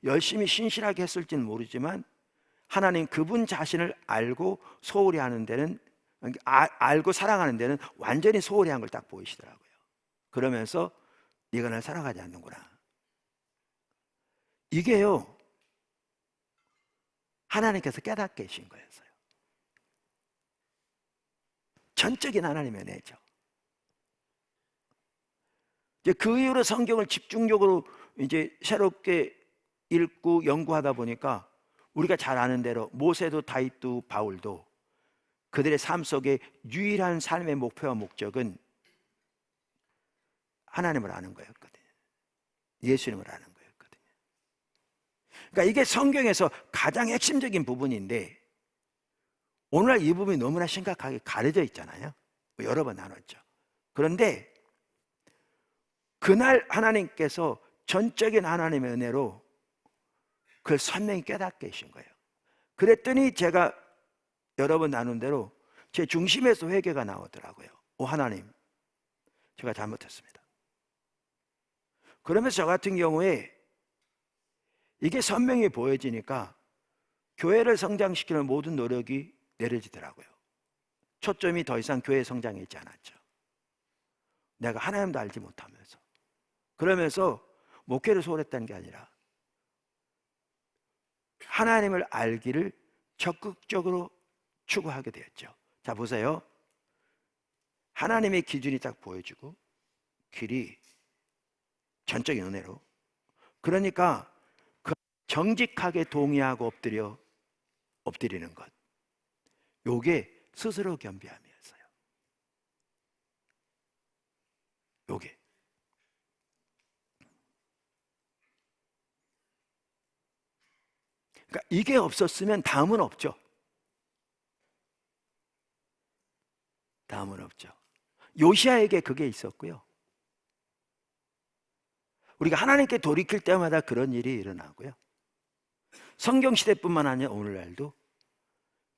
Speaker 1: 열심히 신실하게 했을지는 모르지만 하나님 그분 자신을 알고 소홀히 하는 데는, 알고 사랑하는 데는 완전히 소홀히 한 걸 딱 보이시더라고요. 그러면서 네가 날 사랑하지 않는구나. 이게요, 하나님께서 깨닫게 해주신 거였어요. 전적인 하나님의 은혜죠. 이제 그 이후로 성경을 집중적으로 이제 새롭게 읽고 연구하다 보니까 우리가 잘 아는 대로 모세도 다윗도 바울도 그들의 삶 속에 유일한 삶의 목표와 목적은 하나님을 아는 거였거든요. 예수님을 아는 거였거든요. 그러니까 이게 성경에서 가장 핵심적인 부분인데 오늘날 이 부분이 너무나 심각하게 가려져 있잖아요. 여러 번 나눴죠. 그런데 그날 하나님께서 전적인 하나님의 은혜로 그걸 선명히 깨닫게 하신 거예요. 그랬더니 제가 여러 번 나눈 대로 제 중심에서 회개가 나오더라고요. 하나님, 제가 잘못했습니다. 그러면서 저 같은 경우에 이게 선명히 보여지니까 교회를 성장시키는 모든 노력이 내려지더라고요. 초점이 더 이상 교회 성장에 있지 않았죠. 내가 하나님도 알지 못하면서. 그러면서 목회를 소홀했다는 게 아니라 하나님을 알기를 적극적으로 추구하게 되었죠. 자, 보세요. 하나님의 기준이 딱 보여지고 길이 전적인 은혜로, 그러니까 그 정직하게 동의하고 엎드리는 것, 요게 스스로 겸비함이었어요. 요게. 그러니까 이게 없었으면 다음은 없죠. 다음은 없죠. 요시야에게 그게 있었고요. 우리가 하나님께 돌이킬 때마다 그런 일이 일어나고요. 성경시대뿐만 아니라 오늘날도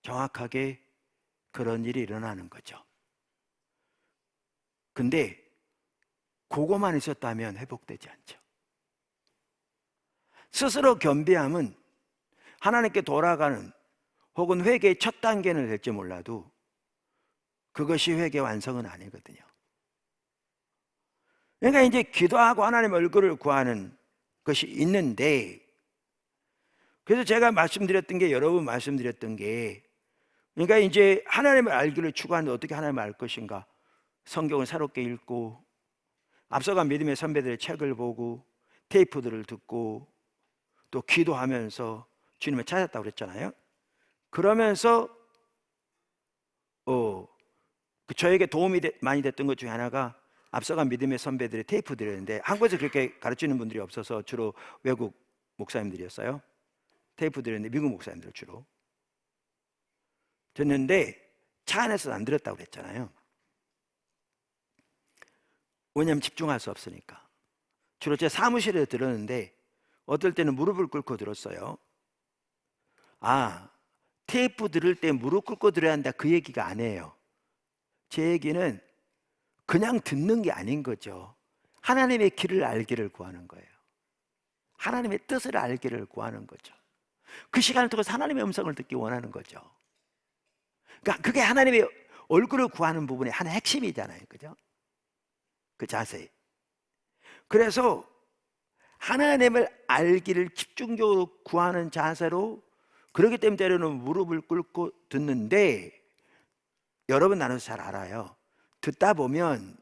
Speaker 1: 정확하게 그런 일이 일어나는 거죠. 근데 그거만 있었다면 회복되지 않죠. 스스로 겸비함은 하나님께 돌아가는 혹은 회개의 첫 단계는 될지 몰라도 그것이 회개 완성은 아니거든요. 그러니까 이제 기도하고 하나님의 얼굴을 구하는 것이 있는데, 그래서 제가 말씀드렸던 게, 여러 번 말씀드렸던 게, 그러니까 이제 하나님을 알기를 추구하는데 어떻게 하나님을 알 것인가? 성경을 새롭게 읽고, 앞서간 믿음의 선배들의 책을 보고, 테이프들을 듣고, 또 기도하면서 주님을 찾았다고 그랬잖아요. 그러면서 저에게 도움이 많이 됐던 것 중에 하나가, 앞서간 믿음의 선배들의 테이프들이었는데, 한국에서 그렇게 가르치는 분들이 없어서 주로 외국 목사님들이었어요. 테이프들이었는데 미국 목사님들 주로 듣는데, 차 안에서는 안 들었다고 그랬잖아요. 왜냐하면 집중할 수 없으니까. 주로 제 사무실에 들었는데, 어떨 때는 무릎을 꿇고 들었어요. 테이프 들을 때 무릎 꿇고 들어야 한다, 그 얘기가 아니에요. 제 얘기는 그냥 듣는 게 아닌 거죠. 하나님의 길을 알기를 구하는 거예요. 하나님의 뜻을 알기를 구하는 거죠. 그 시간을 통해서 하나님의 음성을 듣기 원하는 거죠. 그러니까 그게 하나님의 얼굴을 구하는 부분의 하나의 핵심이잖아요. 그죠? 그 자세. 그래서 하나님을 알기를 집중적으로 구하는 자세로, 그렇기 때문에 때로는 무릎을 꿇고 듣는데, 여러분 나눠서 잘 알아요. 듣다 보면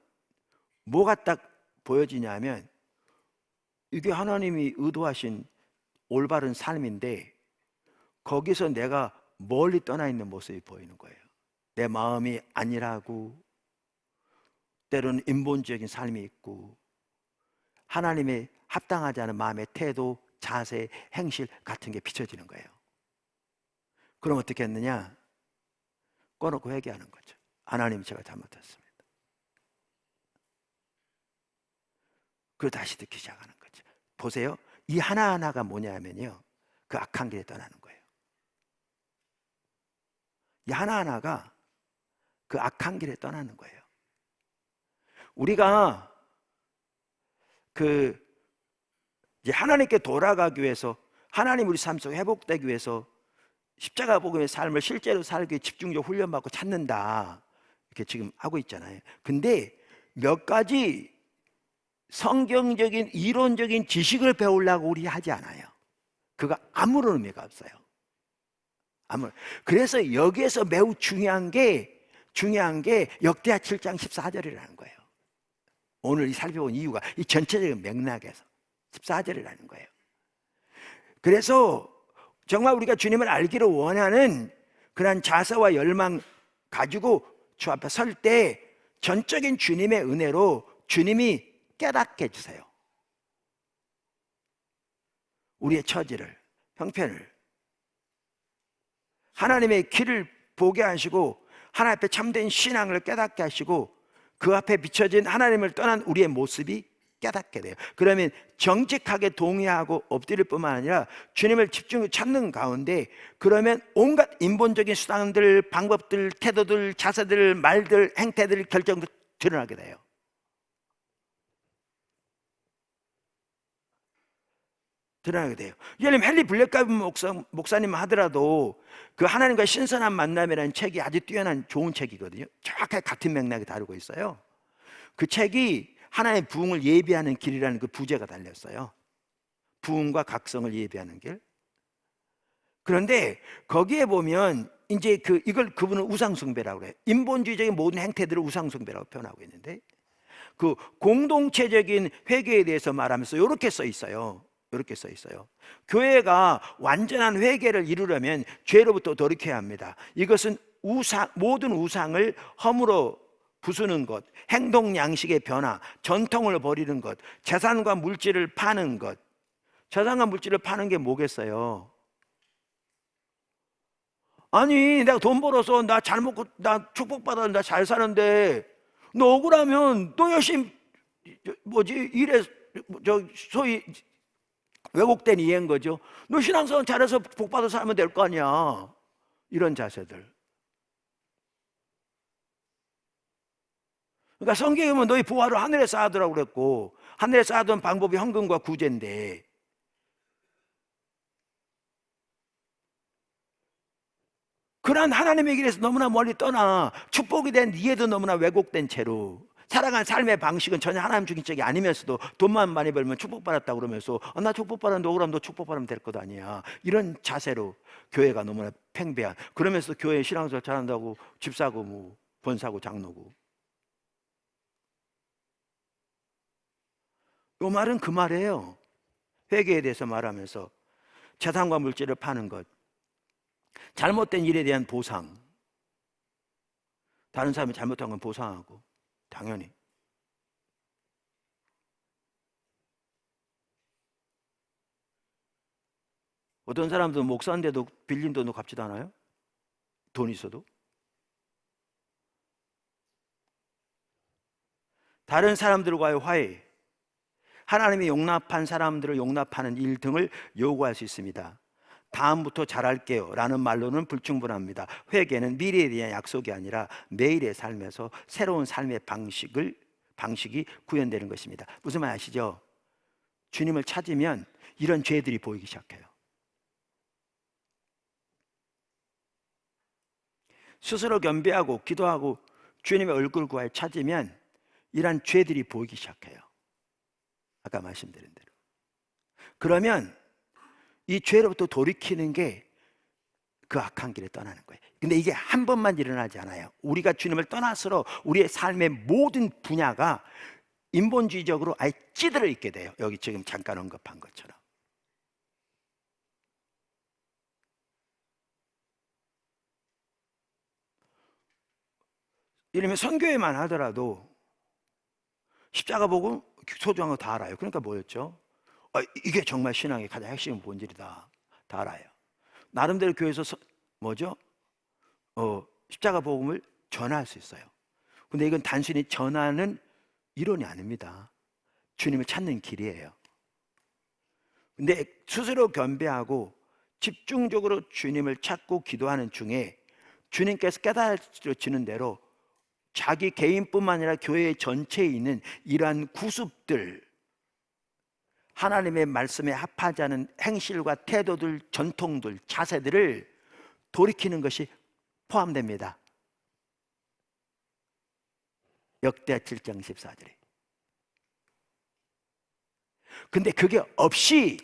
Speaker 1: 뭐가 딱 보여지냐면, 이게 하나님이 의도하신 올바른 삶인데, 거기서 내가 멀리 떠나 있는 모습이 보이는 거예요. 내 마음이 안일하고, 때로는 인본주의적인 삶이 있고, 하나님의 합당하지 않은 마음의 태도, 자세, 행실 같은 게 비춰지는 거예요. 그럼 어떻게 했느냐? 꺼놓고 회개하는 거죠. 하나님, 제가 잘못했습니다. 그리고 다시 듣기 시작하는 거죠. 보세요. 이 하나하나가 뭐냐면요, 그 악한 길에 떠나는 거예요. 이 하나하나가 그 악한 길에 떠나는 거예요. 우리가 이제 하나님께 돌아가기 위해서, 하나님 우리 삶 속에 회복되기 위해서 십자가 복음의 삶을 실제로 살기 위해 집중적으로 훈련받고 찾는다, 이렇게 지금 하고 있잖아요. 근데 몇 가지 성경적인 이론적인 지식을 배우려고 우리 하지 않아요. 그거 아무런 의미가 없어요. 그래서 여기에서 매우 중요한 게 역대하 7장 14절이라는 거예요. 오늘 이 살펴본 이유가 이 전체적인 맥락에서 14절이라는 거예요. 그래서 정말 우리가 주님을 알기를 원하는 그런 자세와 열망 가지고 주 앞에 설 때, 전적인 주님의 은혜로 주님이 깨닫게 해주세요. 우리의 처지를, 형편을, 하나님의 길을 보게 하시고, 하나님 앞에 참된 신앙을 깨닫게 하시고, 그 앞에 비춰진 하나님을 떠난 우리의 모습이 깨닫게 돼요. 그러면 정직하게 동의하고 엎드릴 뿐만 아니라 주님을 집중해서 찾는 가운데, 그러면 온갖 인본적인 수단들, 방법들, 태도들, 자세들, 말들, 행태들, 결정들 드러나게 돼요. 드러나게 돼요. 예를 들면 헨리 블랙가비 목사님 하더라도 그 하나님과 신선한 만남이라는 책이 아주 뛰어난 좋은 책이거든요. 정확하게 같은 맥락이 다루고 있어요. 그 책이 하나님의 부흥을 예비하는 길이라는 그 부제가 달렸어요. 부흥과 각성을 예비하는 길. 그런데 거기에 보면 이제 이걸 그분은 우상숭배라고 그래요. 인본주의적인 모든 행태들을 우상숭배라고 표현하고 있는데, 그 공동체적인 회개에 대해서 말하면서 이렇게 써 있어요. 이렇게 써 있어요. 교회가 완전한 회개를 이루려면 죄로부터 돌이켜야 합니다. 이것은 모든 우상을 허물어 부수는 것, 행동 양식의 변화, 전통을 버리는 것, 재산과 물질을 파는 것. 재산과 물질을 파는 게 뭐겠어요? 아니, 내가 돈 벌어서 나 잘 먹고 나 축복받아 나 잘 사는데, 너 억울하면 너 열심히 일해, 소위 왜곡된 이해인 거죠. 너 신앙생활 잘해서 복받아 살면 될 거 아니야. 이런 자세들. 그러니까 성경에 보면 너희 부활을 하늘에 쌓아두라고 그랬고, 하늘에 쌓아둔 방법이 헌금과 구제인데, 그런 하나님의 길에서 너무나 멀리 떠나 축복이 된 이해도 너무나 왜곡된 채로 살아간 삶의 방식은 전혀 하나님 주신 쪽이 아니면서도 돈만 많이 벌면 축복받았다고 그러면서 나 축복받았는데 억울하면 너 축복받으면 될 것 아니야, 이런 자세로 교회가 너무나 팽배한, 그러면서 교회 신앙생활 잘한다고 집 사고 뭐 권사고 장로고. 이 말은 그 말이에요. 회개에 대해서 말하면서 재산과 물질을 파는 것, 잘못된 일에 대한 보상, 다른 사람이 잘못한 건 보상하고, 당연히. 어떤 사람들은 목사인데도 빌린 돈도 갚지도 않아요? 돈 있어도. 다른 사람들과의 화해, 하나님이 용납한 사람들을 용납하는 일 등을 요구할 수 있습니다. 다음부터 잘할게요 라는 말로는 불충분합니다. 회개는 미래에 대한 약속이 아니라 매일의 삶에서 새로운 삶의 방식이 구현되는 것입니다. 무슨 말 아시죠? 주님을 찾으면 이런 죄들이 보이기 시작해요. 스스로 겸비하고 기도하고 주님의 얼굴 구하여 찾으면 이런 죄들이 보이기 시작해요. 아까 말씀드린 대로. 그러면 이 죄로부터 돌이키는 게 그 악한 길에 떠나는 거예요. 근데 이게 한 번만 일어나지 않아요. 우리가 주님을 떠나서로 우리의 삶의 모든 분야가 인본주의적으로 아예 찌들어 있게 돼요. 여기 지금 잠깐 언급한 것처럼. 이러면 선교회만 하더라도 십자가 보고 소중한 거 다 알아요. 그러니까 뭐였죠? 이게 정말 신앙의 가장 핵심 본질이다. 다 알아요. 나름대로 교회에서 뭐죠? 십자가 복음을 전할 수 있어요. 근데 이건 단순히 전하는 이론이 아닙니다. 주님을 찾는 길이에요. 근데 스스로 겸비하고 집중적으로 주님을 찾고 기도하는 중에 주님께서 깨달아지는 대로 자기 개인뿐만 아니라 교회 전체에 있는 이러한 구습들, 하나님의 말씀에 합하지 않은 행실과 태도들, 전통들, 자세들을 돌이키는 것이 포함됩니다. 역대 7장 14절에. 근데 그게 없이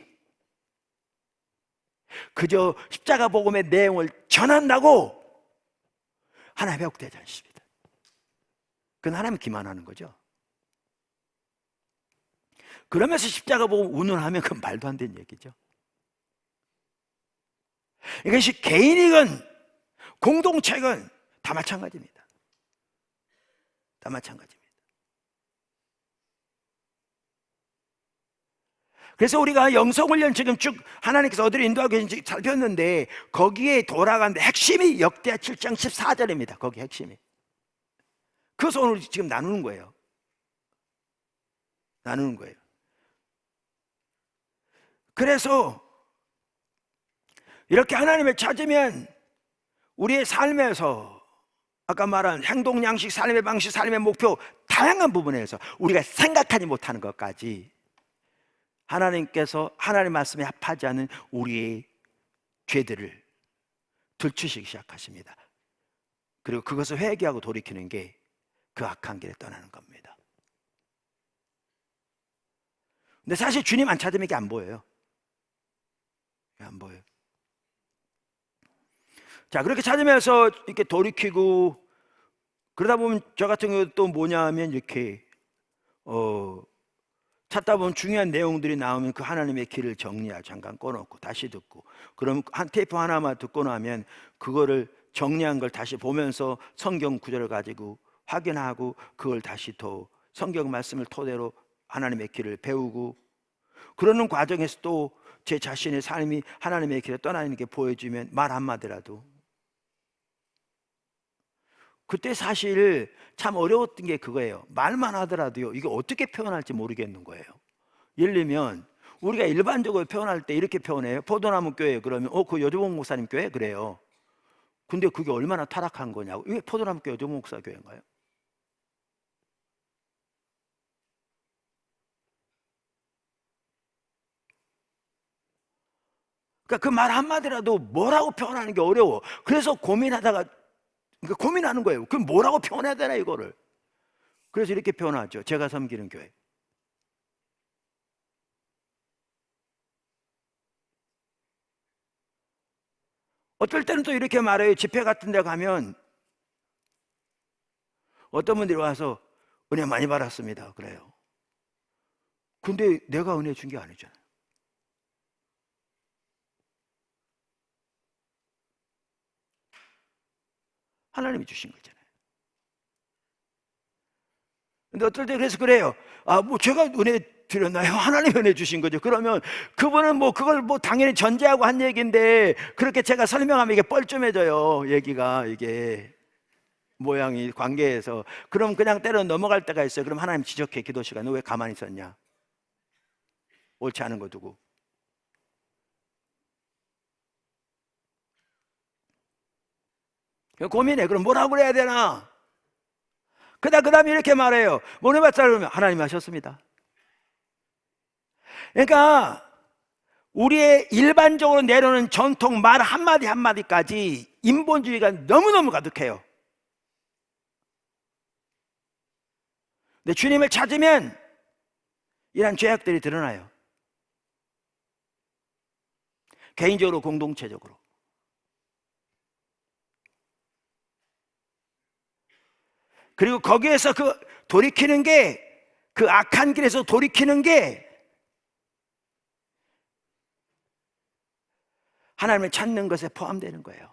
Speaker 1: 그저 십자가 복음의 내용을 전한다고 하나님 회복되지 않습니다. 그건 하나님 기만하는 거죠. 그러면서 십자가 복음 운운하면 그건 말도 안 되는 얘기죠. 이것이 개인이건 공동체건 다 마찬가지입니다. 다 마찬가지입니다. 그래서 우리가 영성훈련 지금 쭉 하나님께서 어디로 인도하고 계신지 살폈는데 거기에 돌아가는데 핵심이 역대하 7장 14절입니다. 거기 핵심이. 그래서 오늘 지금 나누는 거예요. 나누는 거예요. 그래서 이렇게 하나님을 찾으면 우리의 삶에서 아까 말한 행동, 양식, 삶의 방식, 삶의 목표 다양한 부분에서 우리가 생각하지 못하는 것까지 하나님께서 하나님 말씀에 합하지 않은 우리의 죄들을 들추시기 시작하십니다. 그리고 그것을 회개하고 돌이키는 게 그 악한 길에 떠나는 겁니다. 근데 사실 주님 안 찾으면 이게 안 보여요. 안 보여요. 자, 그렇게 찾으면서 이렇게 돌이키고 그러다 보면 저 같은 경우 또 뭐냐 하면 이렇게 찾다 보면 중요한 내용들이 나오면 그 하나님의 길을 정리하고 잠깐 꺼놓고 다시 듣고, 그럼 한 테이프 하나만 듣고 나면 그거를 정리한 걸 다시 보면서 성경 구절을 가지고 확인하고 그걸 다시 더 성경 말씀을 토대로 하나님의 길을 배우고, 그러는 과정에서 또 제 자신의 삶이 하나님의 길에 떠나는 게 보여지면 말 한마디라도, 그때 사실 참 어려웠던 게 그거예요. 말만 하더라도요 이게 어떻게 표현할지 모르겠는 거예요. 예를 들면 우리가 일반적으로 표현할 때 이렇게 표현해요. 포도나무 교회 그러면 그 여조봉 목사님 교회 그래요. 근데 그게 얼마나 타락한 거냐고. 이게 포도나무 교회 여조봉 목사 교회인가요? 그러니까 그 말 한마디라도 뭐라고 표현하는 게 어려워. 그래서 고민하다가 고민하는 거예요. 그럼 뭐라고 표현해야 되나 이거를. 그래서 이렇게 표현하죠. 제가 섬기는 교회. 어떨 때는 또 이렇게 말해요. 집회 같은 데 가면 어떤 분들이 와서 은혜 많이 받았습니다. 그래요. 근데 내가 은혜 준 게 아니잖아요. 하나님이 주신 거잖아요. 근데 어떨 때 그래서 그래요. 뭐 제가 은혜 드렸나요? 하나님 은혜 주신 거죠. 그러면 그분은 뭐 그걸 뭐 당연히 전제하고 한 얘기인데 그렇게 제가 설명하면 이게 뻘쭘해져요. 얘기가 이게 모양이 관계에서. 그럼 그냥 때려 넘어갈 때가 있어요. 그럼 하나님 지적해. 기도 시간 너 왜 가만히 있었냐? 옳지 않은 거 두고. 고민해. 그럼 뭐라고 그래야 되나? 그 다음에 이렇게 말해요. 뭐 은혜 받자 그러면 하나님 하셨습니다. 그러니까 우리의 일반적으로 내려오는 전통 말 한마디 한마디까지 인본주의가 너무너무 가득해요. 근데 주님을 찾으면 이런 죄악들이 드러나요. 개인적으로, 공동체적으로. 그리고 거기에서 돌이키는 게, 그 악한 길에서 돌이키는 게 하나님을 찾는 것에 포함되는 거예요.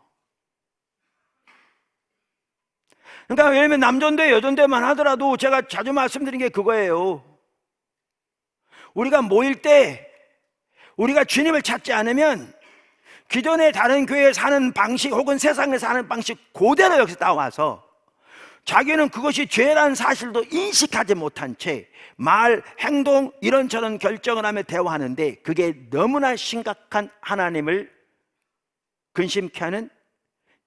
Speaker 1: 그러니까 왜냐면 남전대 여전대만 하더라도 제가 자주 말씀드린 게 그거예요. 우리가 모일 때 우리가 주님을 찾지 않으면 기존의 다른 교회에 사는 방식 혹은 세상에 사는 방식 그대로 여기서 따와서 자기는 그것이 죄라는 사실도 인식하지 못한 채 말, 행동 이런저런 결정을 하며 대화하는데 그게 너무나 심각한 하나님을 근심케 하는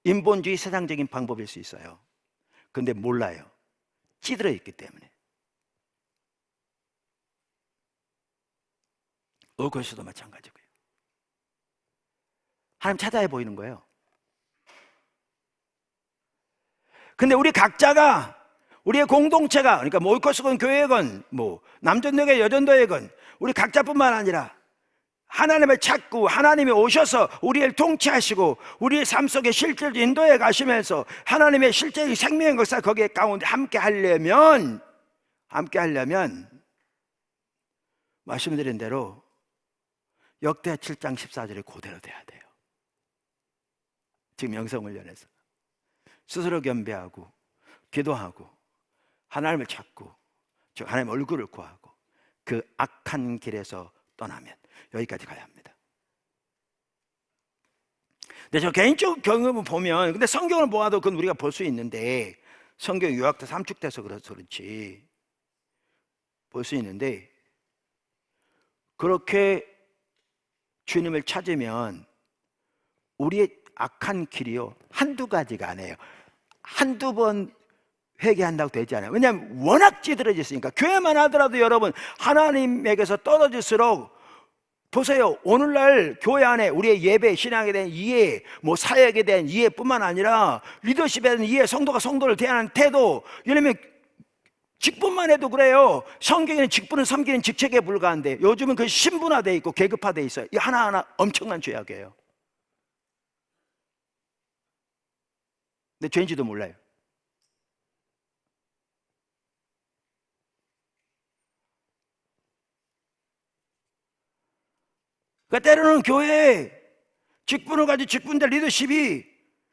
Speaker 1: 인본주의 세상적인 방법일 수 있어요. 근데 몰라요. 찌들어 있기 때문에. 그것도 마찬가지고요. 하나님 찾아야 보이는 거예요. 근데 우리 각자가, 우리의 공동체가, 그러니까 모이코스건 교회건 뭐 남전도회 여전도회건 우리 각자뿐만 아니라 하나님을 찾고 하나님이 오셔서 우리를 통치하시고 우리의 삶 속에 실제로 인도해 가시면서 하나님의 실제의 생명의 역사 거기에 가운데 함께 하려면 말씀드린 대로 역대 7장 14절이 그대로 돼야 돼요. 지금 영성훈련에서 스스로 겸비하고 기도하고 하나님을 찾고 즉 하나님의 얼굴을 구하고 그 악한 길에서 떠나면 여기까지 가야 합니다. 근데 저 개인적 경험을 보면, 근데 성경을 모아도 그건 우리가 볼 수 있는데 성경 유학도 삼축돼서 그렇지 볼 수 있는데 그렇게 주님을 찾으면 우리의 악한 길이요 한두 가지가 아니에요. 한두 번 회개한다고 되지 않아요. 왜냐하면 워낙 찌들어져 있으니까. 교회만 하더라도 여러분 하나님에게서 떨어질수록 보세요. 오늘날 교회 안에 우리의 예배, 신앙에 대한 이해, 뭐 사역에 대한 이해뿐만 아니라 리더십에 대한 이해, 성도가 성도를 대하는 태도, 예를 들면 직분만 해도 그래요. 성경에는 직분은 섬기는 직책에 불과한데 요즘은 그 신분화되어 있고 계급화되어 있어요. 이 하나하나 엄청난 죄악이에요. 근데 죄인지도 몰라요. 그러니까 때로는 교회에 직분을 가지고 직분들 리더십이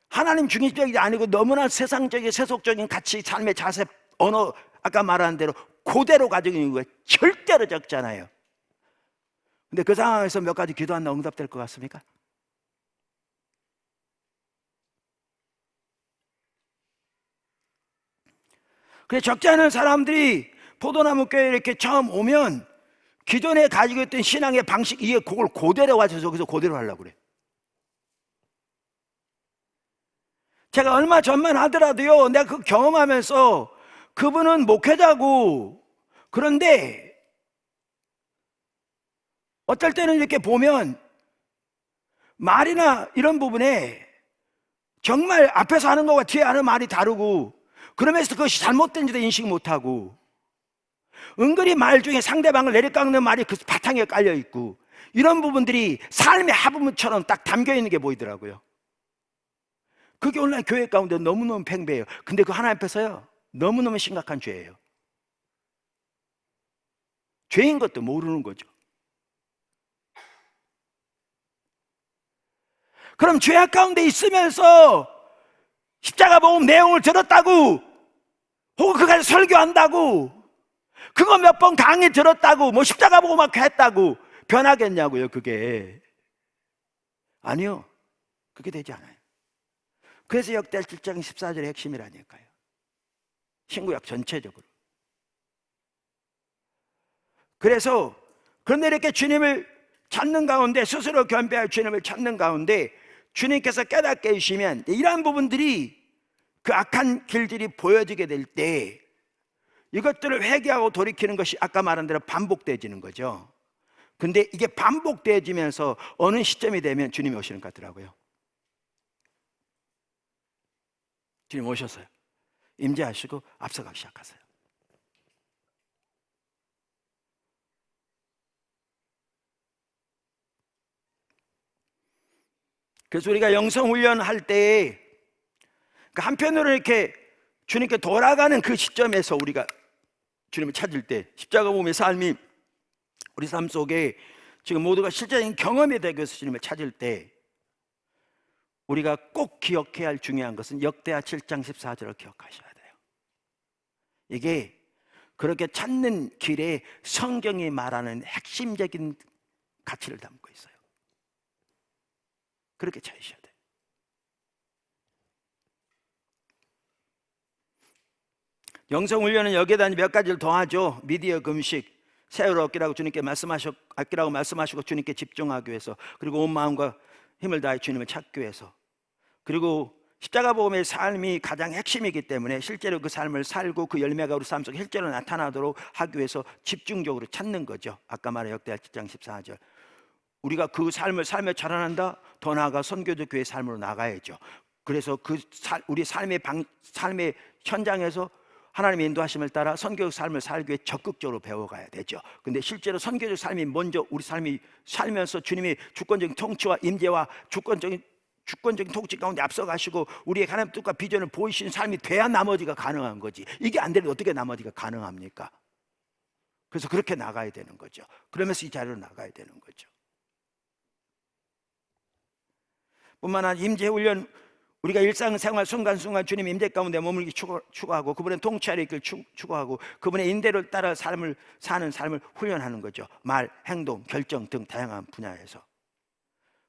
Speaker 1: 하나님 중심적이지 아니고 너무나 세상적인 세속적인 가치, 삶의 자세, 언어, 아까 말한 대로 그대로 가지고 있는 거예요. 절대로 적잖아요. 근데 그 상황에서 몇 가지 기도한다 응답될 것 같습니까? 그래 적지 않은 사람들이 포도나무 교회에 이렇게 처음 오면 기존에 가지고 있던 신앙의 방식 이해 그걸 그대로 가져서 여기서 그대로 하려고 그래. 제가 얼마 전만 하더라도요 내가 그 경험하면서 그분은 목회자고 그런데 어떨 때는 이렇게 보면 말이나 이런 부분에 정말 앞에서 하는 것과 뒤에 하는 말이 다르고 그러면서 그것이 잘못된지도 인식 못하고, 은근히 말 중에 상대방을 내리깎는 말이 그 바탕에 깔려있고, 이런 부분들이 삶의 하부문처럼 딱 담겨있는 게 보이더라고요. 그게 오늘 교회 가운데 너무너무 팽배해요. 근데 그 하나님 앞에서요, 너무너무 심각한 죄예요. 죄인 것도 모르는 거죠. 그럼 죄악 가운데 있으면서 십자가 복음 내용을 들었다고, 혹은 그걸 설교한다고, 그거 몇 번 강의 들었다고, 뭐 십자가 복음 막 했다고 변하겠냐고요. 그게 아니요, 그게 되지 않아요. 그래서 역대하 7장 14절의 핵심이라니까요. 신구약 전체적으로. 그래서 그런데 이렇게 주님을 찾는 가운데, 스스로 겸비할 주님을 찾는 가운데 주님께서 깨닫게 해주시면, 이러한 부분들이, 그 악한 길들이 보여지게 될 때 이것들을 회개하고 돌이키는 것이 아까 말한 대로 반복되어지는 거죠. 근데 이게 반복되어지면서 어느 시점이 되면 주님이 오시는 것 같더라고요. 주님 오셨어요. 임재하시고 앞서가기 시작하세요. 그래서 우리가 영성훈련 할 때 한편으로 이렇게 주님께 돌아가는 그 시점에서 우리가 주님을 찾을 때, 십자가 복음의 삶이 우리 삶 속에 지금 모두가 실제적인 경험이 되기 위해서 주님을 찾을 때 우리가 꼭 기억해야 할 중요한 것은 역대하 7장 14절을 기억하셔야 돼요. 이게 그렇게 찾는 길에 성경이 말하는 핵심적인 가치를 담고 있어요. 그렇게 찾으셔야 돼요. 영성훈련은 여기에다 몇 가지를 더하죠. 미디어 금식, 세월을 얻기라고 주님께 아끼라고 말씀하시고 주님께 집중하기 위해서, 그리고 온 마음과 힘을 다해 주님을 찾기 위해서, 그리고 십자가 복음의 삶이 가장 핵심이기 때문에 실제로 그 삶을 살고 그 열매가 우리 삶 속에 실제로 나타나도록 하기 위해서 집중적으로 찾는 거죠. 아까 말한 역대하 7장 14절. 우리가 그 삶을 살며 자라난다, 더 나아가 선교적 교회 삶으로 나가야죠. 그래서 우리 삶의 현장에서 하나님의 인도하심을 따라 선교적 삶을 살기 위해 적극적으로 배워가야 되죠. 근데 실제로 선교적 삶이 먼저 우리 삶이 살면서 주님의 주권적인 통치와 임재와 주권적인 통치 가운데 앞서가시고 우리의 하나님 뜻과 비전을 보이시는 삶이 돼야 나머지가 가능한 거지. 이게 안 되면 어떻게 나머지가 가능합니까? 그래서 그렇게 나가야 되는 거죠. 그러면서 이 자리로 나가야 되는 거죠. 뿐만 아니라 임재훈련, 우리가 일상생활 순간순간 주님 임재 가운데 머물기 추구하고 그분의 통치하를 이끌 추구하고 그분의 인대를 따라 사는 삶을 훈련하는 거죠. 말, 행동, 결정 등 다양한 분야에서.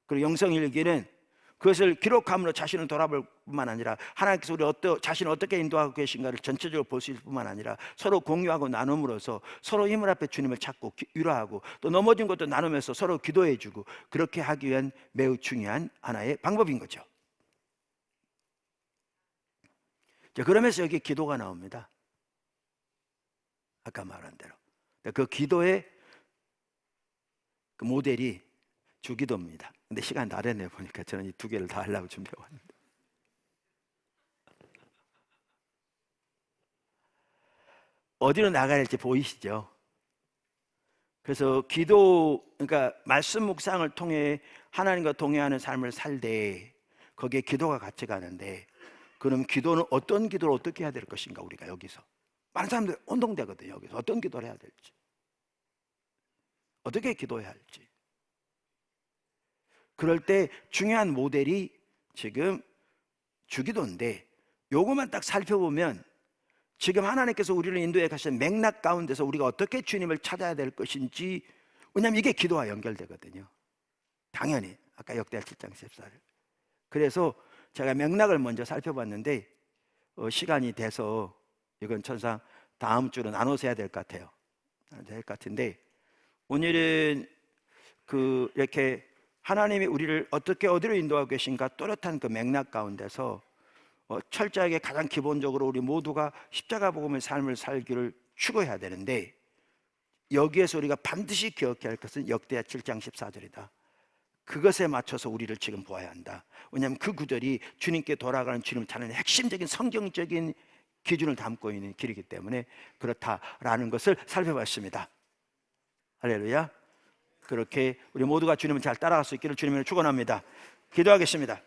Speaker 1: 그리고 영성일기는 그것을 기록함으로 자신을 돌아볼 뿐만 아니라 하나님께서 우리 자신을 어떻게 인도하고 계신가를 전체적으로 볼 수 있을 뿐만 아니라 서로 공유하고 나눔으로써 서로 힘을 앞에 주님을 찾고 위로하고 또 넘어진 것도 나누면서 서로 기도해주고, 그렇게 하기 위한 매우 중요한 하나의 방법인 거죠. 자, 그러면서 여기 기도가 나옵니다. 아까 말한 대로 그 기도의 그 모델이 주기도입니다. 근데 시간 다 됐네요. 보니까 저는 이 두 개를 다 하려고 준비해 왔는데, 어디로 나가야 할지 보이시죠? 그래서 그러니까 말씀 묵상을 통해 하나님과 동행하는 삶을 살되 거기에 기도가 같이 가는데, 그럼 기도는 어떤 기도를 어떻게 해야 될 것인가? 우리가 여기서 많은 사람들이 혼동되거든요. 여기서 어떤 기도를 해야 될지, 어떻게 기도해야 할지. 그럴 때 중요한 모델이 지금 주기도인데, 요것만 딱 살펴보면 지금 하나님께서 우리를 인도해 가신 맥락 가운데서 우리가 어떻게 주님을 찾아야 될 것인지, 왜냐하면 이게 기도와 연결되거든요. 당연히 아까 역대하 7장 14절. 그래서 제가 맥락을 먼저 살펴봤는데 시간이 돼서 이건 천상 다음 주로 나눠서 해야 될 것 같아요. 될 것 같은데, 오늘은 이렇게 하나님이 우리를 어떻게 어디로 인도하고 계신가 또렷한 그 맥락 가운데서 철저하게 가장 기본적으로 우리 모두가 십자가 복음의 삶을 살기를 추구해야 되는데, 여기에서 우리가 반드시 기억해야 할 것은 역대하 7장 14절이다. 그것에 맞춰서 우리를 지금 보아야 한다. 왜냐하면 그 구절이 주님께 돌아가는 주님을 찾는 핵심적인 성경적인 기준을 담고 있는 길이기 때문에 그렇다라는 것을 살펴봤습니다. 할렐루야. 그렇게 우리 모두가 주님을 잘 따라갈 수 있기를 주님을 축원합니다. 기도하겠습니다.